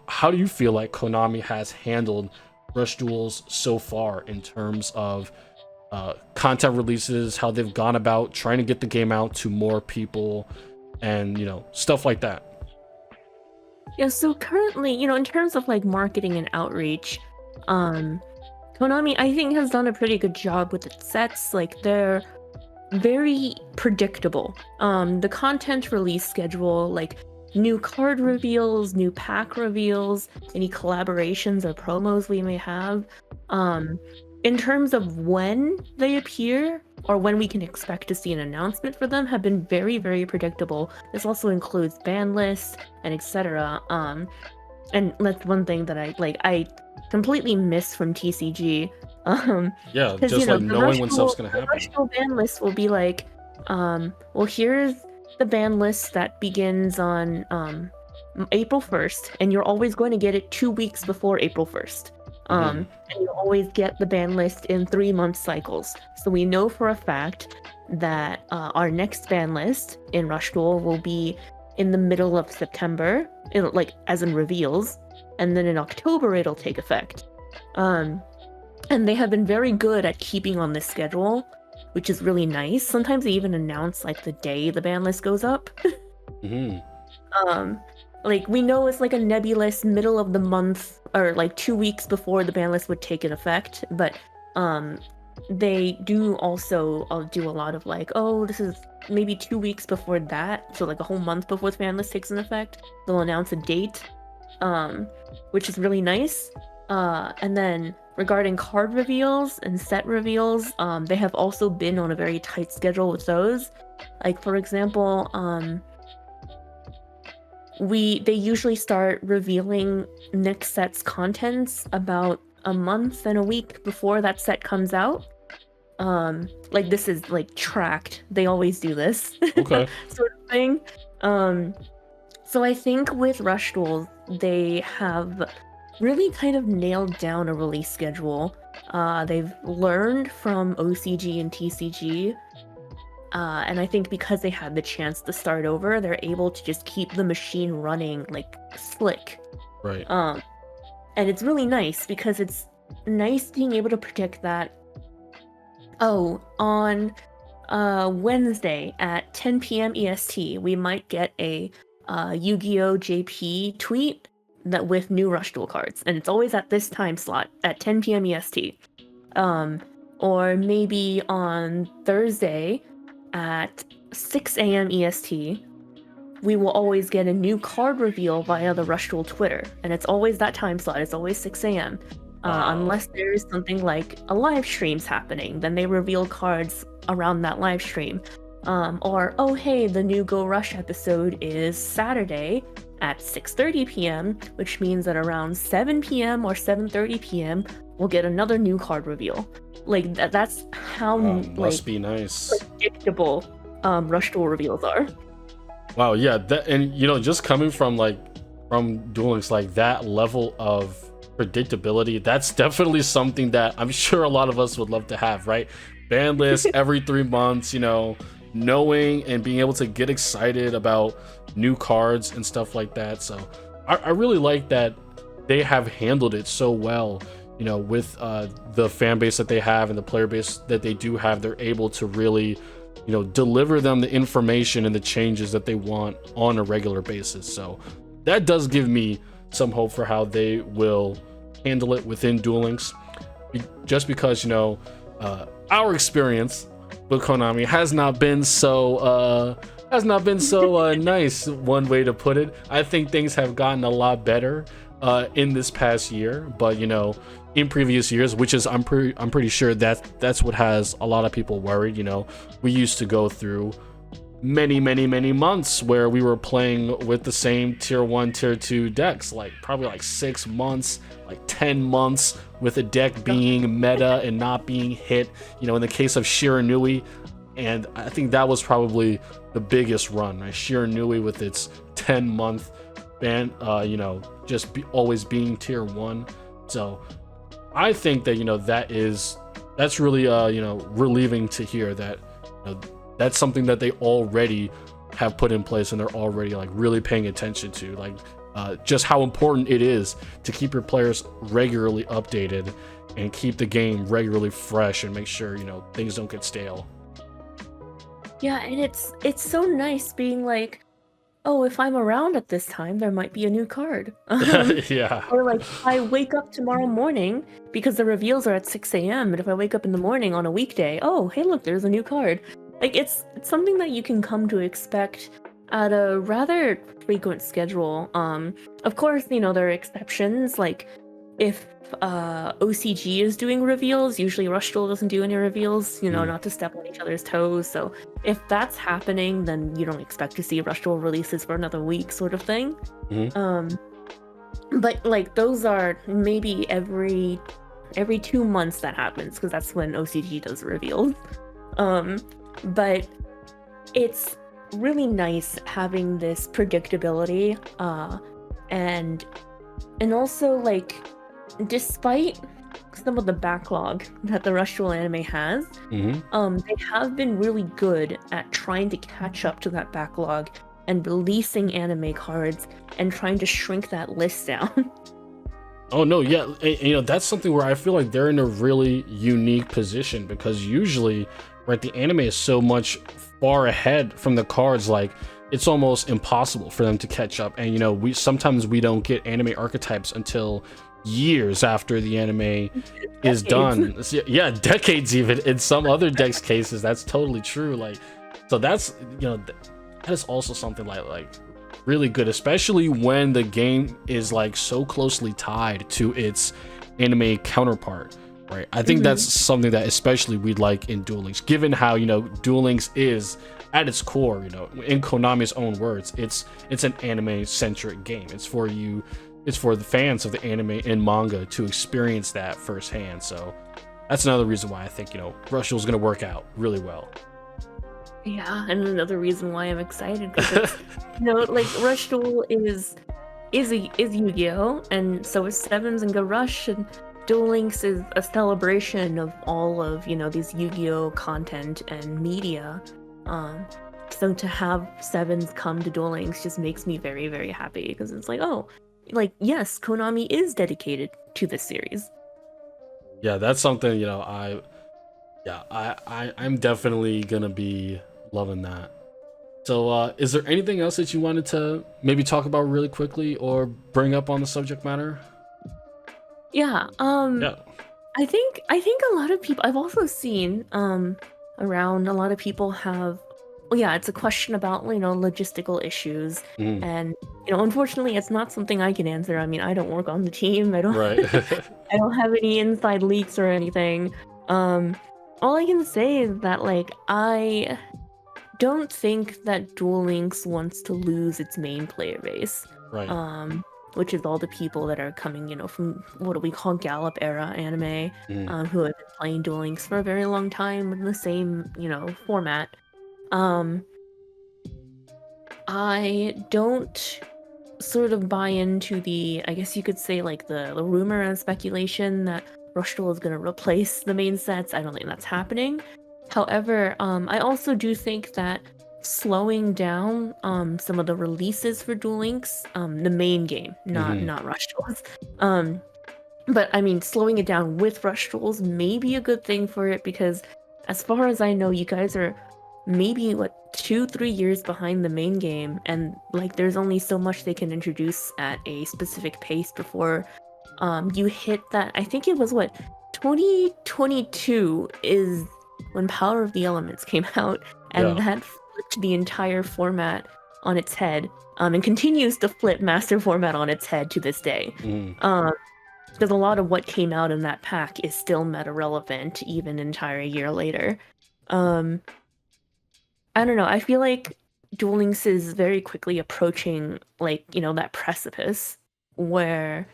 how do you feel like Konami has handled Rush Duels so far in terms of content releases, how they've gone about trying to get the game out to more people, and stuff like that? Yeah, so currently, in terms of like marketing and outreach, Konami, I think, has done a pretty good job with its sets. Like, they're very predictable. The content release schedule, like new card reveals, new pack reveals, any collaborations or promos we may have. In terms of when they appear or when we can expect to see an announcement for them, have been very, very predictable. This also includes ban lists and etc. And that's one thing that I completely miss from TCG. Yeah, 'Cause, just like knowing when stuff's gonna the happen. Rush Duel ban list will be like, well, here's the ban list that begins on April 1st, and you're always going to get it 2 weeks before April 1st. And you always get the ban list in 3-month cycles. So we know for a fact that our next ban list in Rush Duel will be in the middle of September, like as in reveals, and then in October it'll take effect. And they have been very good at keeping on this schedule, which is really nice. Sometimes they even announce like the day the ban list goes up. Like, we know it's like a nebulous middle of the month, or like 2 weeks before the ban list would take in effect, but they do also do a lot of like, oh, this is maybe 2 weeks before that, so like a whole month before the ban list takes in effect, they'll announce a date, which is really nice. And then regarding card reveals and set reveals, they have also been on a very tight schedule with those. Like, for example, they usually start revealing next set's contents about a month and a week before that set comes out. Like, this is like tracked. They always do this. Okay. Sort of thing. So I think with Rush Duels, they have really kind of nailed down a release schedule. They've learned from OCG and TCG. And I think because they had the chance to start over, they're able to just keep the machine running like slick. Right. And it's really nice because it's nice being able to predict that, oh, on Wednesday at 10 p.m. EST, we might get a Yu-Gi-Oh! JP tweet that with new Rush Duel cards, and it's always at this time slot at 10 p.m. EST. Or maybe on Thursday at 6 a.m. EST, we will always get a new card reveal via the Rush Duel Twitter, and it's always that time slot. It's always 6 a.m. Unless there's something like a live stream's happening, then they reveal cards around that live stream. Or, oh hey, the new Go Rush episode is Saturday at 6:30 p.m., which means that around 7 p.m. or 7:30 p.m. we'll get another new card reveal. Like that's how must be nice. Predictable Rush Duel reveals are. Wow, yeah, that, and just coming from Duel Links, like that level of predictability, that's definitely something that I'm sure a lot of us would love to have, right? Ban list every 3 months, knowing and being able to get excited about new cards and stuff like that. So I really like that they have handled it so well, with the fan base that they have and the player base that they do have. They're able to really deliver them the information and the changes that they want on a regular basis. So that does give me some hope for how they will handle it within Duel Links, just because our experience with Konami has not been so nice, one way to put it. I think things have gotten a lot better in this past year, but in previous years, which is I'm pretty sure that's what has a lot of people worried. We used to go through many months where we were playing with the same tier 1, tier 2 decks, probably 6 months, 10 months, with a deck being meta and not being hit, in the case of Shiranui. And I think that was probably the biggest run, right? Shiranui with its 10-month ban, always being tier 1. So I think that that's really relieving to hear that that's something that they already have put in place, and they're already really paying attention to, just how important it is to keep your players regularly updated and keep the game regularly fresh and make sure things don't get stale. Yeah, and it's so nice being like, oh, if I'm around at this time, there might be a new card. Yeah. Or I wake up tomorrow morning because the reveals are at 6 a.m. And if I wake up in the morning on a weekday, oh, hey, look, there's a new card. It's something that you can come to expect at a rather frequent schedule. Of course, there are exceptions. If OCG is doing reveals, usually Rush Duel doesn't do any reveals, not to step on each other's toes. So if that's happening, then you don't expect to see Rush Duel releases for another week, sort of thing. But those are maybe every 2 months that happens, because that's when OCG does reveals. But it's really nice having this predictability, and also despite some of the backlog that the Rush Duel anime has, they have been really good at trying to catch up to that backlog and releasing anime cards and trying to shrink that list down. Oh no, yeah, that's something where I feel like they're in a really unique position, because usually, right, the anime is so much far ahead from the cards, it's almost impossible for them to catch up. And we sometimes don't get anime archetypes until years after the anime is done. Yeah, decades even in some other decks cases. That's totally true. So that's that is also something like really good, especially when the game is so closely tied to its anime counterpart, right? I think that's something that especially we'd like in Duel Links, given how Duel Links is at its core, in Konami's own words, it's an anime centric game. It's for the fans of the anime and manga to experience that firsthand. So that's another reason why I think Rush Duel is going to work out really well. Yeah, and another reason why I'm excited, because Rush Duel is Yu-Gi-Oh, and so is Sevens and Go Rush, and Duel Links is a celebration of all of these Yu-Gi-Oh content and media. So to have Sevens come to Duel Links just makes me very, very happy, because it's yes, Konami is dedicated to this series. Yeah, that's something Yeah, I'm definitely gonna be loving that. So, is there anything else that you wanted to maybe talk about really quickly or bring up on the subject matter? Yeah. Yeah. I think a lot of people I've also seen around a lot of people have well, yeah, it's a question about, logistical issues Mm, and unfortunately it's not something I can answer. I mean, I don't work on the team. I don't right. I don't have any inside leaks or anything. Um all I can say is that I don't think that Duel Links wants to lose its main player base, Right. um, which is all the people that are coming, from what do we call Gallop era anime, Mm, who have been playing Duel Links for a very long time in the same, format. Um, I don't sort of buy into I guess you could say, like the rumor and speculation that Rush Duel is going to replace the main sets. I don't think that's happening. However, I also do think that slowing down some of the releases for Duel Links, the main game, not hmm. not Rush Duels, um, but I mean slowing it down with Rush Duels may be a good thing for it because, as far as I know, you guys are maybe what 2-3 years behind the main game, and there's only so much they can introduce at a specific pace before you hit that. I think it was what 2022 is when Power of the Elements came out, and Yeah. that flipped the entire format on its head, and continues to flip Master format on its head to this day. Mm, Um, because a lot of what came out in that pack is still meta relevant even an entire year later. Um, I don't know. I feel like Duel Links is very quickly approaching that precipice where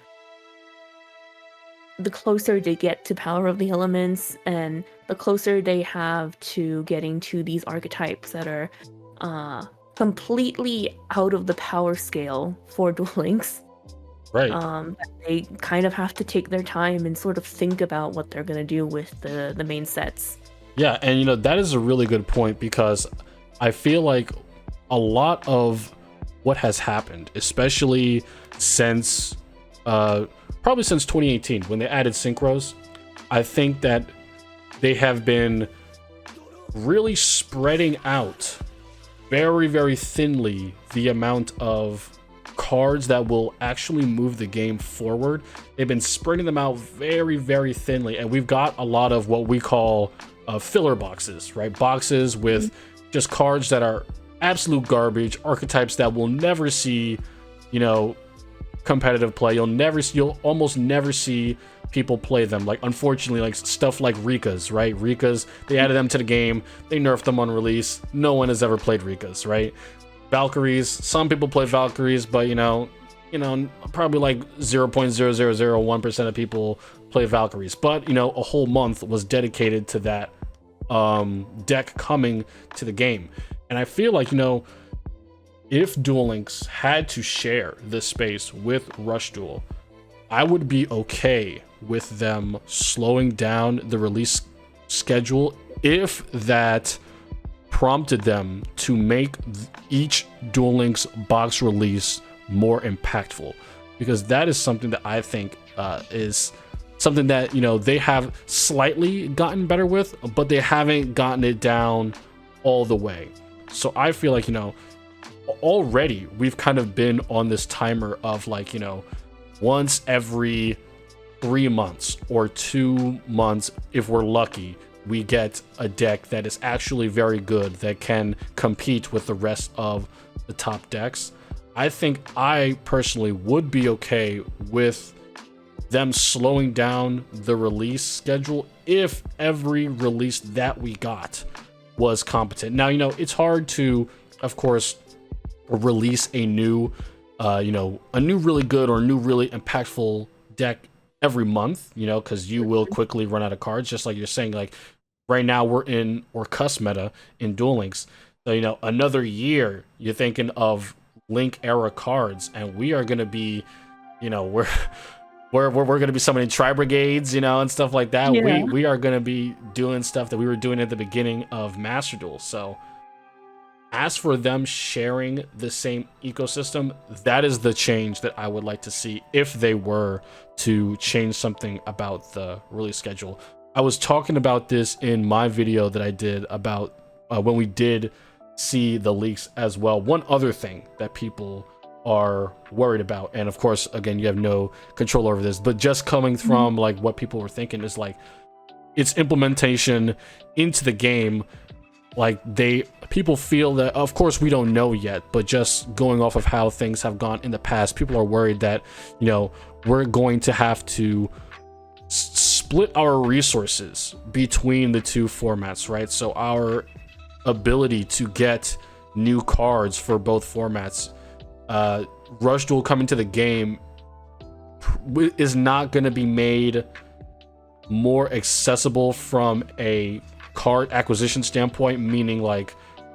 the closer they get to Power of the Elements and the closer they have to getting to these archetypes that are completely out of the power scale for Duel Links, right. they kind of have to take their time and sort of think about what they're gonna do with the main sets. Yeah, and that is a really good point because I feel like a lot of what has happened, especially since probably since 2018 when they added synchros, I think that they have been really spreading out very, very thinly the amount of cards that will actually move the game forward. They've been spreading them out very, very thinly, and we've got a lot of what we call filler boxes, right? Boxes with just cards that are absolute garbage, archetypes that will never see, you know, competitive play. You'll almost never see people play them. Like, unfortunately, like stuff like Rika's, right? Rika's, they added them to the game, they nerfed them on release. No one has ever played Rika's, right? Valkyries, some people play Valkyries, but probably like 0.0001% of people play Valkyries. But a whole month was dedicated to that deck coming to the game. And I feel like, if Duel Links had to share this space with Rush Duel, I would be okay with them slowing down the release schedule if that prompted them to make each Duel Links box release more impactful, because that is something that I think is something that they have slightly gotten better with, but they haven't gotten it down all the way. So I feel like already we've kind of been on this timer of once every 3 months or 2 months, if we're lucky, we get a deck that is actually very good that can compete with the rest of the top decks. I think I personally would be okay with them slowing down the release schedule if every release that we got was competent. Now, it's hard to, of course, release a new really good or new really impactful deck every month, because you will quickly run out of cards, just like you're saying. Like, right now we're in Orcus meta in Duel Links, so another year you're thinking of Link era cards, and we are gonna be, we're gonna be summoning Tri Brigades, and stuff like that. Yeah. We are gonna be doing stuff that we were doing at the beginning of Master Duel. So as for them sharing the same ecosystem, that is the change that I would like to see if they were to change something about the release schedule. I was talking about this in my video that I did about when we did see the leaks as well. One other thing that people are worried about, and of course, again, you have no control over this, but just coming from like what people were thinking is like its implementation into the game. Like people feel that, of course, we don't know yet, but just going off of how things have gone in the past, people are worried that, you know, we're going to have to split our resources between the two formats, right? So our ability to get new cards for both formats, Rush Duel coming to the game is not going to be made more accessible from a card acquisition standpoint, meaning like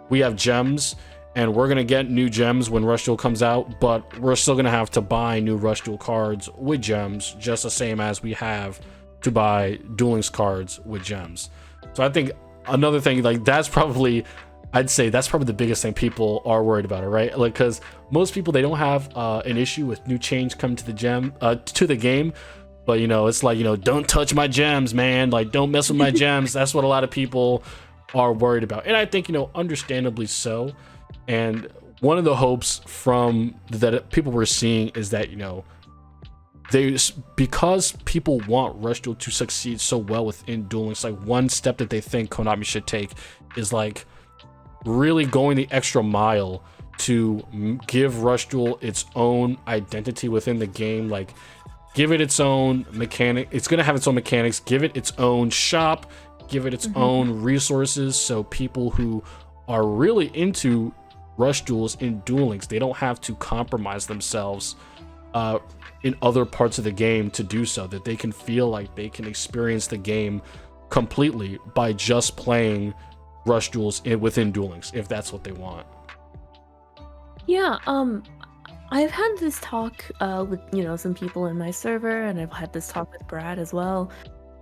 we have gems and we're gonna get new gems when Rush Duel comes out, but we're still gonna have to buy new Rush Duel cards with gems, just the same as we have to buy Duel Links cards with gems. So I think another thing, like I'd say that's probably the biggest thing people are worried about, it, right? Like, because most people, they don't have an issue with new change coming to the game. But, you know, it's like, you know, don't touch my gems, man. Like, don't mess with my gems. That's what a lot of people are worried about. And I think, you know, understandably so. And one of the hopes from that people were seeing is that, you know, because people want Rush Duel to succeed so well within Duel Links, like one step that they think Konami should take is like really going the extra mile to give Rush Duel its own identity within the game. Like, give it its own mechanic. It's going to have its own mechanics. Give it its own shop. Give it its own resources. So people who are really into Rush Duels in Duel Links, they don't have to compromise themselves in other parts of the game to do so. That they can feel like they can experience the game completely by just playing Rush Duels within Duel Links, if that's what they want. Yeah, I've had this talk with, you know, some people in my server, and I've had this talk with Brad as well.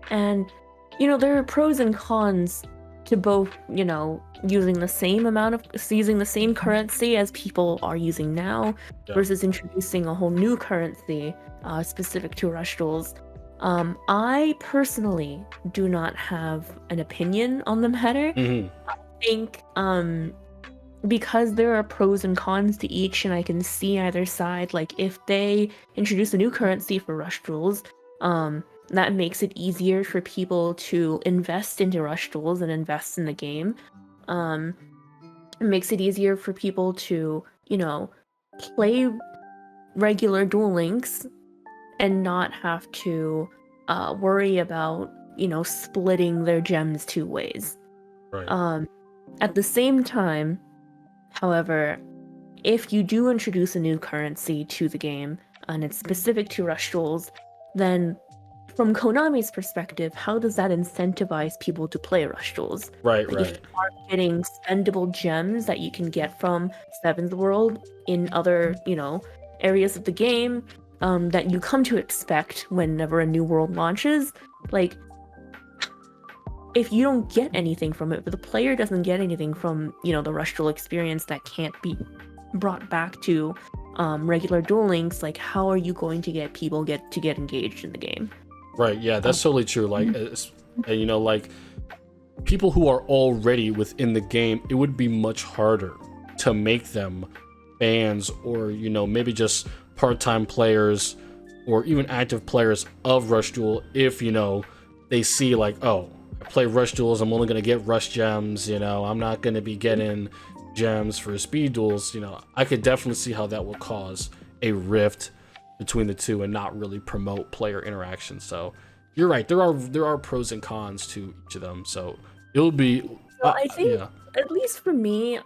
And, you know, there are pros and cons to both, you know, using the same currency as people are using now versus introducing a whole new currency specific to Rush Duels. I personally do not have an opinion on the matter. I think because there are pros and cons to each, and I can see either side. Like, if they introduce a new currency for Rush Duels, that makes it easier for people to invest into Rush Duels and invest in the game. It makes it easier for people to, you know, play regular Duel Links and not have to worry about, you know, splitting their gems two ways. Right. At the same time, however, if you do introduce a new currency to the game, and it's specific to Rush Duels, then from Konami's perspective, how does that incentivize people to play Rush Duels? Right, Like, if you are getting spendable gems that you can get from Seventh World in other, you know, areas of the game, that you come to expect whenever a new world launches, like, if you don't get anything from it, but the player doesn't get anything from, you know, the Rush Duel experience that can't be brought back to regular Duel Links, like, how are you going to get people get engaged in the game? Right, yeah, that's totally true. Like, you know, like, people who are already within the game, it would be much harder to make them fans, or, you know, maybe just part-time players or even active players of Rush Duel if, you know, they see like, oh, I play Rush Duels, I'm only going to get Rush Gems, you know, I'm not going to be getting gems for Speed Duels. You know, I could definitely see how that will cause a rift between the two and not really promote player interaction. So you're right, there are pros and cons to each of them, so it'll be I think, at least for me,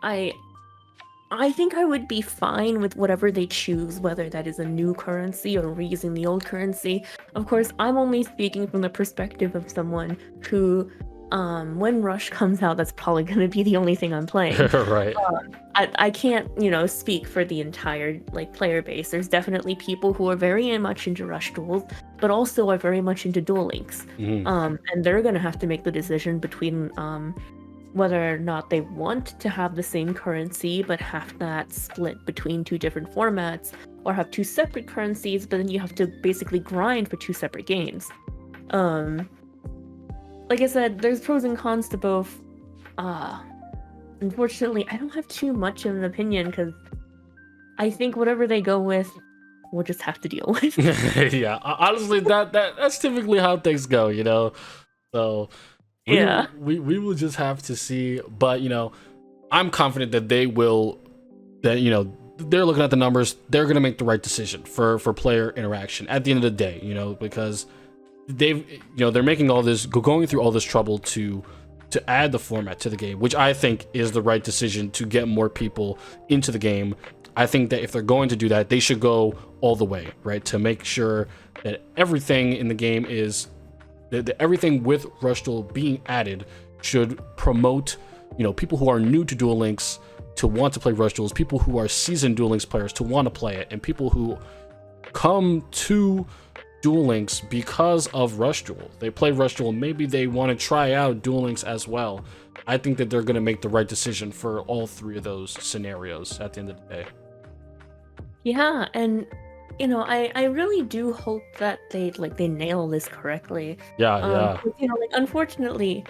I think I would be fine with whatever they choose, whether that is a new currency or reusing the old currency. Of course, I'm only speaking from the perspective of someone who, when Rush comes out, that's probably going to be the only thing I'm playing. Right. I can't, you know, speak for the entire, like, player base. There's definitely people who are very much into Rush Duels, but also are very much into Duel Links. And they're going to have to make the decision between whether or not they want to have the same currency but have that split between two different formats, or have two separate currencies but then you have to basically grind for two separate games. like I said, there's pros and cons to both. Unfortunately, I don't have too much of an opinion because I think whatever they go with, we'll just have to deal with. Yeah, honestly, that's typically how things go, you know. So Yeah. we will just have to see. But I'm confident that they will. That they're looking at the numbers. They're gonna make the right decision for player interaction at the end of the day. Because they're making all this, going through all this trouble to add the format to the game, which I think is the right decision to get more people into the game. I think that if they're going to do that, they should go all the way, right? To make sure that everything in the game is that everything with Rush Duel being added should promote, people who are new to Duel Links to want to play Rush Duels, people who are seasoned Duel Links players to want to play it, and people who come to Duel Links because of Rush Duel. They play Rush Duel, maybe they want to try out Duel Links as well. I think that they're going to make the right decision for all three of those scenarios at the end of the day. Yeah, and I really do hope that they nail this correctly. Yeah. Unfortunately,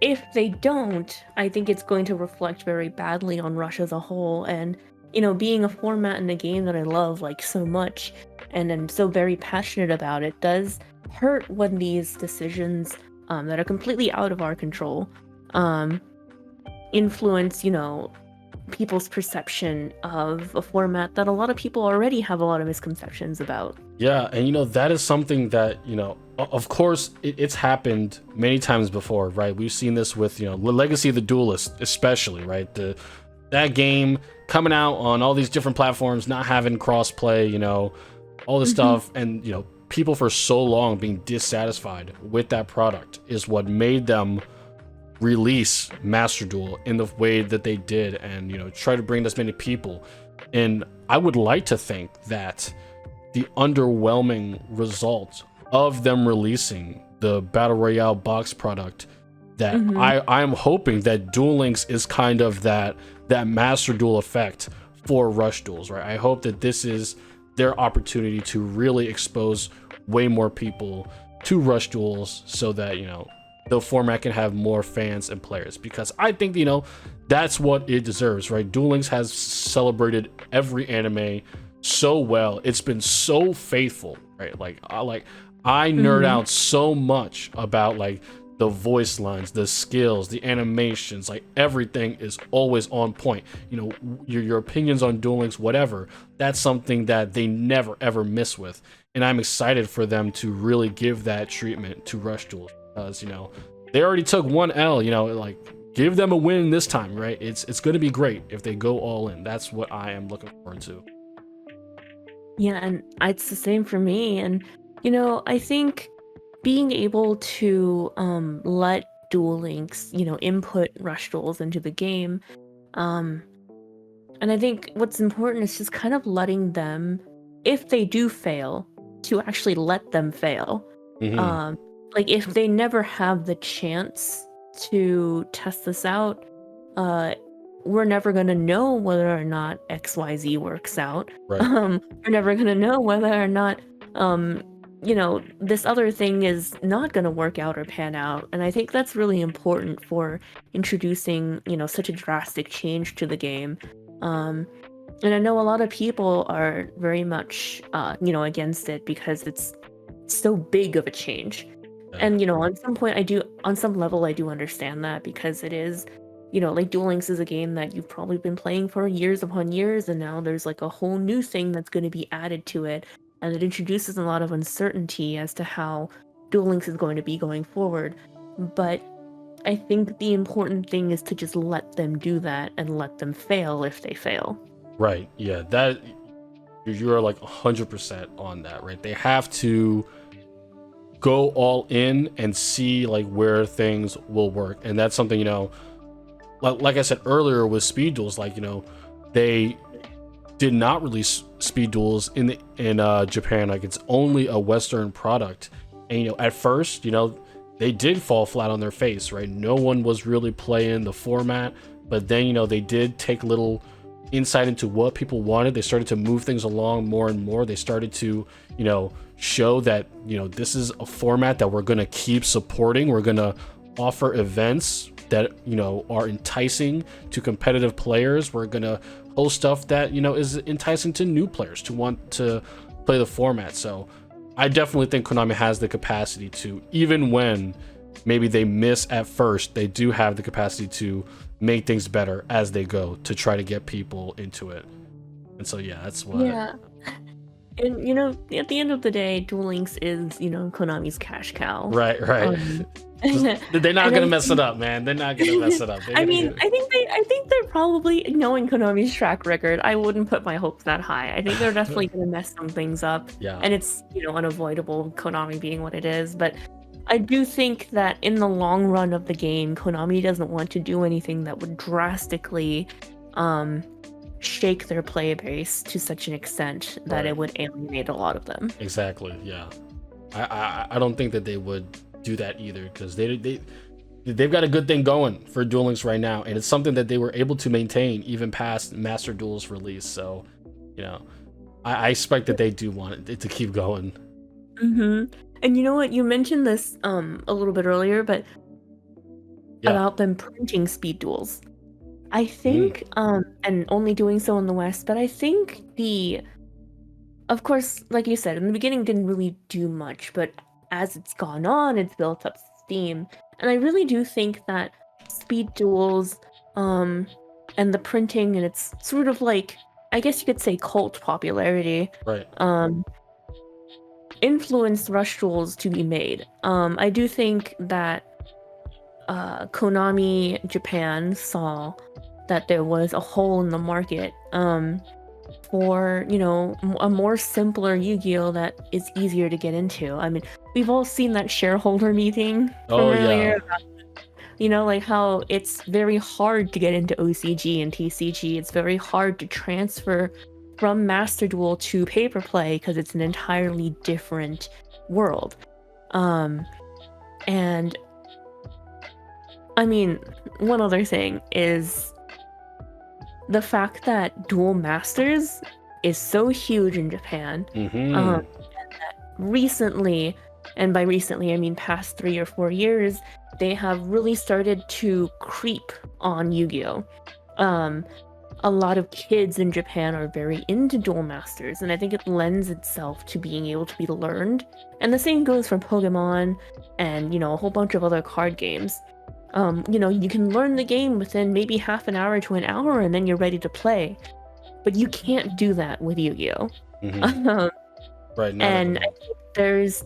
if they don't, I think it's going to reflect very badly on Rush as a whole. And being a format in a game that I love so much, and I'm so very passionate about, it does hurt when these decisions that are completely out of our control influence people's perception of a format that a lot of people already have a lot of misconceptions about. Yeah, and that is something that, of course, it's happened many times before, right? We've seen this with, Legacy of the Duelist, especially, right? That game coming out on all these different platforms, not having crossplay, all this stuff, and, people for so long being dissatisfied with that product is what made them release Master Duel in the way that they did, and try to bring as many people. And I would like to think that the underwhelming result of them releasing the Battle Royale box product, that I'm hoping that Duel Links is kind of that Master Duel effect for Rush Duels, right? I hope that this is their opportunity to really expose way more people to Rush Duels, so that the format can have more fans and players, because I think that's what it deserves, right? Duel Links has celebrated every anime so well. It's been so faithful, right? I nerd out so much about the voice lines, the skills, the animations, everything is always on point. Your opinions on Duel Links, whatever, that's something that they never ever miss with. And I'm excited for them to really give that treatment to Rush Duels, because they already took one L, give them a win this time, right? It's going to be great if they go all in. That's what I am looking forward to. Yeah, and it's the same for me. And I think being able to let Duel Links input Rush Duels into the game, and I think what's important is just kind of letting them, if they do fail, to actually let them fail. If they never have the chance to test this out, we're never going to know whether or not XYZ works out. Right. We're never going to know whether or not this other thing is not going to work out or pan out. And I think that's really important for introducing such a drastic change to the game. And I know a lot of people are very much against it because it's so big of a change. And on some level I do understand that, because it is, Duel Links is a game that you've probably been playing for years upon years, and now there's a whole new thing that's going to be added to it, and it introduces a lot of uncertainty as to how Duel Links is going to be going forward. But I think the important thing is to just let them do that and let them fail if they fail. Right. Yeah, that you are 100% on that, right? They have to go all in and see where things will work. And that's something, like I said earlier with speed duels, they did not release speed duels in Japan. It's only a Western product. And at first, they did fall flat on their face, right? No one was really playing the format, but then they did take little insight into what people wanted. They started to move things along more and more. They started to show that, you know, this is a format that we're going to keep supporting. We're going to offer events that, you know, are enticing to competitive players. We're going to host stuff that, you know, is enticing to new players to want to play the format. So I definitely think Konami has the capacity to, even when maybe they miss at first, they do have the capacity to make things better as they go to try to get people into it. And so, yeah, that's what. Yeah. And, you know, at the end of the day, Duel Links is, you know, Konami's cash cow. Right. They're not gonna mess it up, man. They're not gonna mess it up. I mean, I think they're probably, knowing Konami's track record, I wouldn't put my hopes that high. I think they're definitely gonna mess some things up. Yeah. And it's, you know, unavoidable, Konami being what it is. But I do think that in the long run of the game, Konami doesn't want to do anything that would drastically shake their player base to such an extent that it would alienate a lot of them. Exactly. Yeah. I don't think that they would do that either, because they've got a good thing going for Duel Links right now, and it's something that they were able to maintain even past Master Duel's release. So, you know, I expect that they do want it to keep going. And you know what? You mentioned this a little bit earlier, but about them printing speed duels. I think, and only doing so in the West, but I think of course, like you said, in the beginning didn't really do much, but as it's gone on, it's built up steam. And I really do think that speed duels, and the printing, and it's sort of like, I guess you could say cult popularity, influenced Rush Duels to be made. I do think that Konami Japan saw that there was a hole in the market for, you know, a more simpler Yu-Gi-Oh that is easier to get into. I mean, we've all seen that shareholder meeting from earlier about, you know, like how it's very hard to get into OCG and TCG. It's very hard to transfer from Master Duel to Paper Play because it's an entirely different world. And I mean, one other thing is the fact that Duel Masters is so huge in Japan. And that recently, and by recently I mean past 3 or 4 years, they have really started to creep on Yu-Gi-Oh! A lot of kids in Japan are very into Duel Masters, and I think it lends itself to being able to be learned. And the same goes for Pokemon and, you know, a whole bunch of other card games. You know, you can learn the game within maybe half an hour to an hour, and then you're ready to play. But you can't do that with Yu-Gi-Oh! And I think there's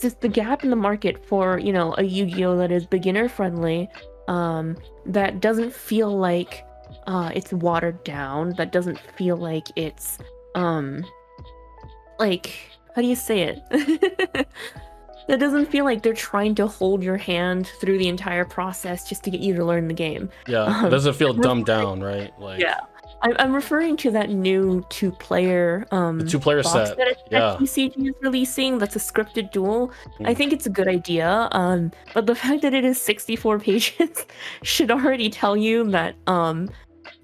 just the gap in the market for, you know, a Yu-Gi-Oh! That is beginner friendly, that doesn't feel like it's watered down, that doesn't feel like it's like, how do you say it? That doesn't feel like they're trying to hold your hand through the entire process just to get you to learn the game. Yeah, it doesn't feel dumbed down, right? Like, yeah, I'm referring to that new two-player the two-player set. that TCG is releasing. That's a scripted duel. I think it's a good idea. But the fact that it is 64 pages should already tell you that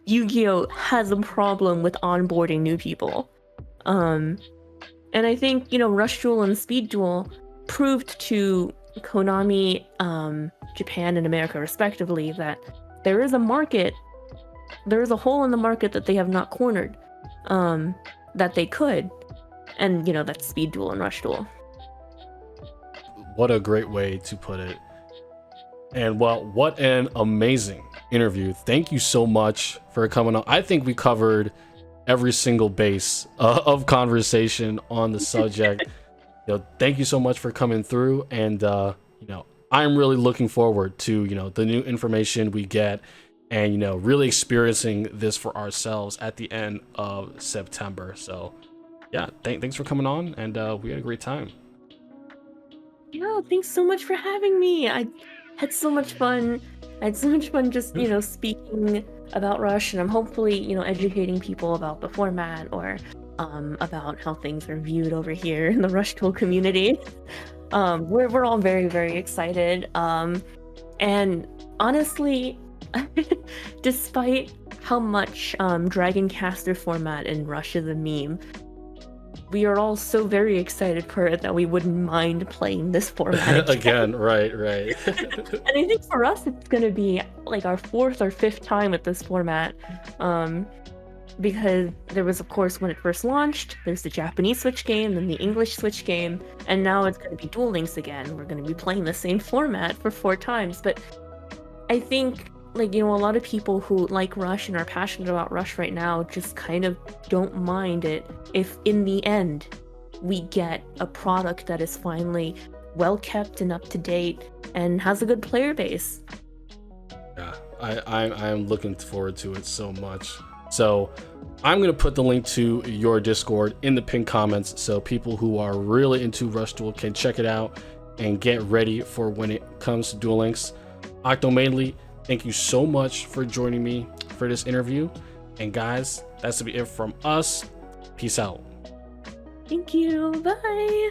Yu-Gi-Oh! Has a problem with onboarding new people. And I think, you know, Rush Duel and Speed Duel proved to Konami, Japan and America respectively, that there is a market, there is a hole in the market that they have not cornered, that they could, and, you know, that's Speed Duel and Rush Duel. What a great way to put it. And well, what an amazing interview. Thank you so much for coming on. I think we covered every single base of conversation on the subject. You know, thank you so much for coming through, and you know, I'm really looking forward to, you know, the new information we get, and, you know, really experiencing this for ourselves at the end of September. So yeah, thanks for coming on, and we had a great time. Yeah, thanks so much for having me. I had so much fun. Just, you know, speaking about Rush, and I'm hopefully, you know, educating people about the format, or about how things are viewed over here in the Rush Duel community. We're all very, very excited. And honestly, despite how much Dragon Caster format in Rush is a meme, we are all so very excited for it that we wouldn't mind playing this format Again, right. And I think for us, it's gonna be like our 4th or 5th time with this format, because there was, of course, when it first launched, there's the Japanese Switch game, then the English Switch game, and now it's gonna be Duel Links again. We're gonna be playing the same format for 4 times, but I think, like, you know, a lot of people who like Rush and are passionate about Rush right now just kind of don't mind it if, in the end, we get a product that is finally well kept and up to date and has a good player base. Yeah, I'm looking forward to it so much. So I'm gonna put the link to your Discord in the pinned comments, so people who are really into Rush Duel can check it out and get ready for when it comes to Duel Links. Octomaidly, thank you so much for joining me for this interview. And guys, that's to be it from us. Peace out. Thank you. Bye.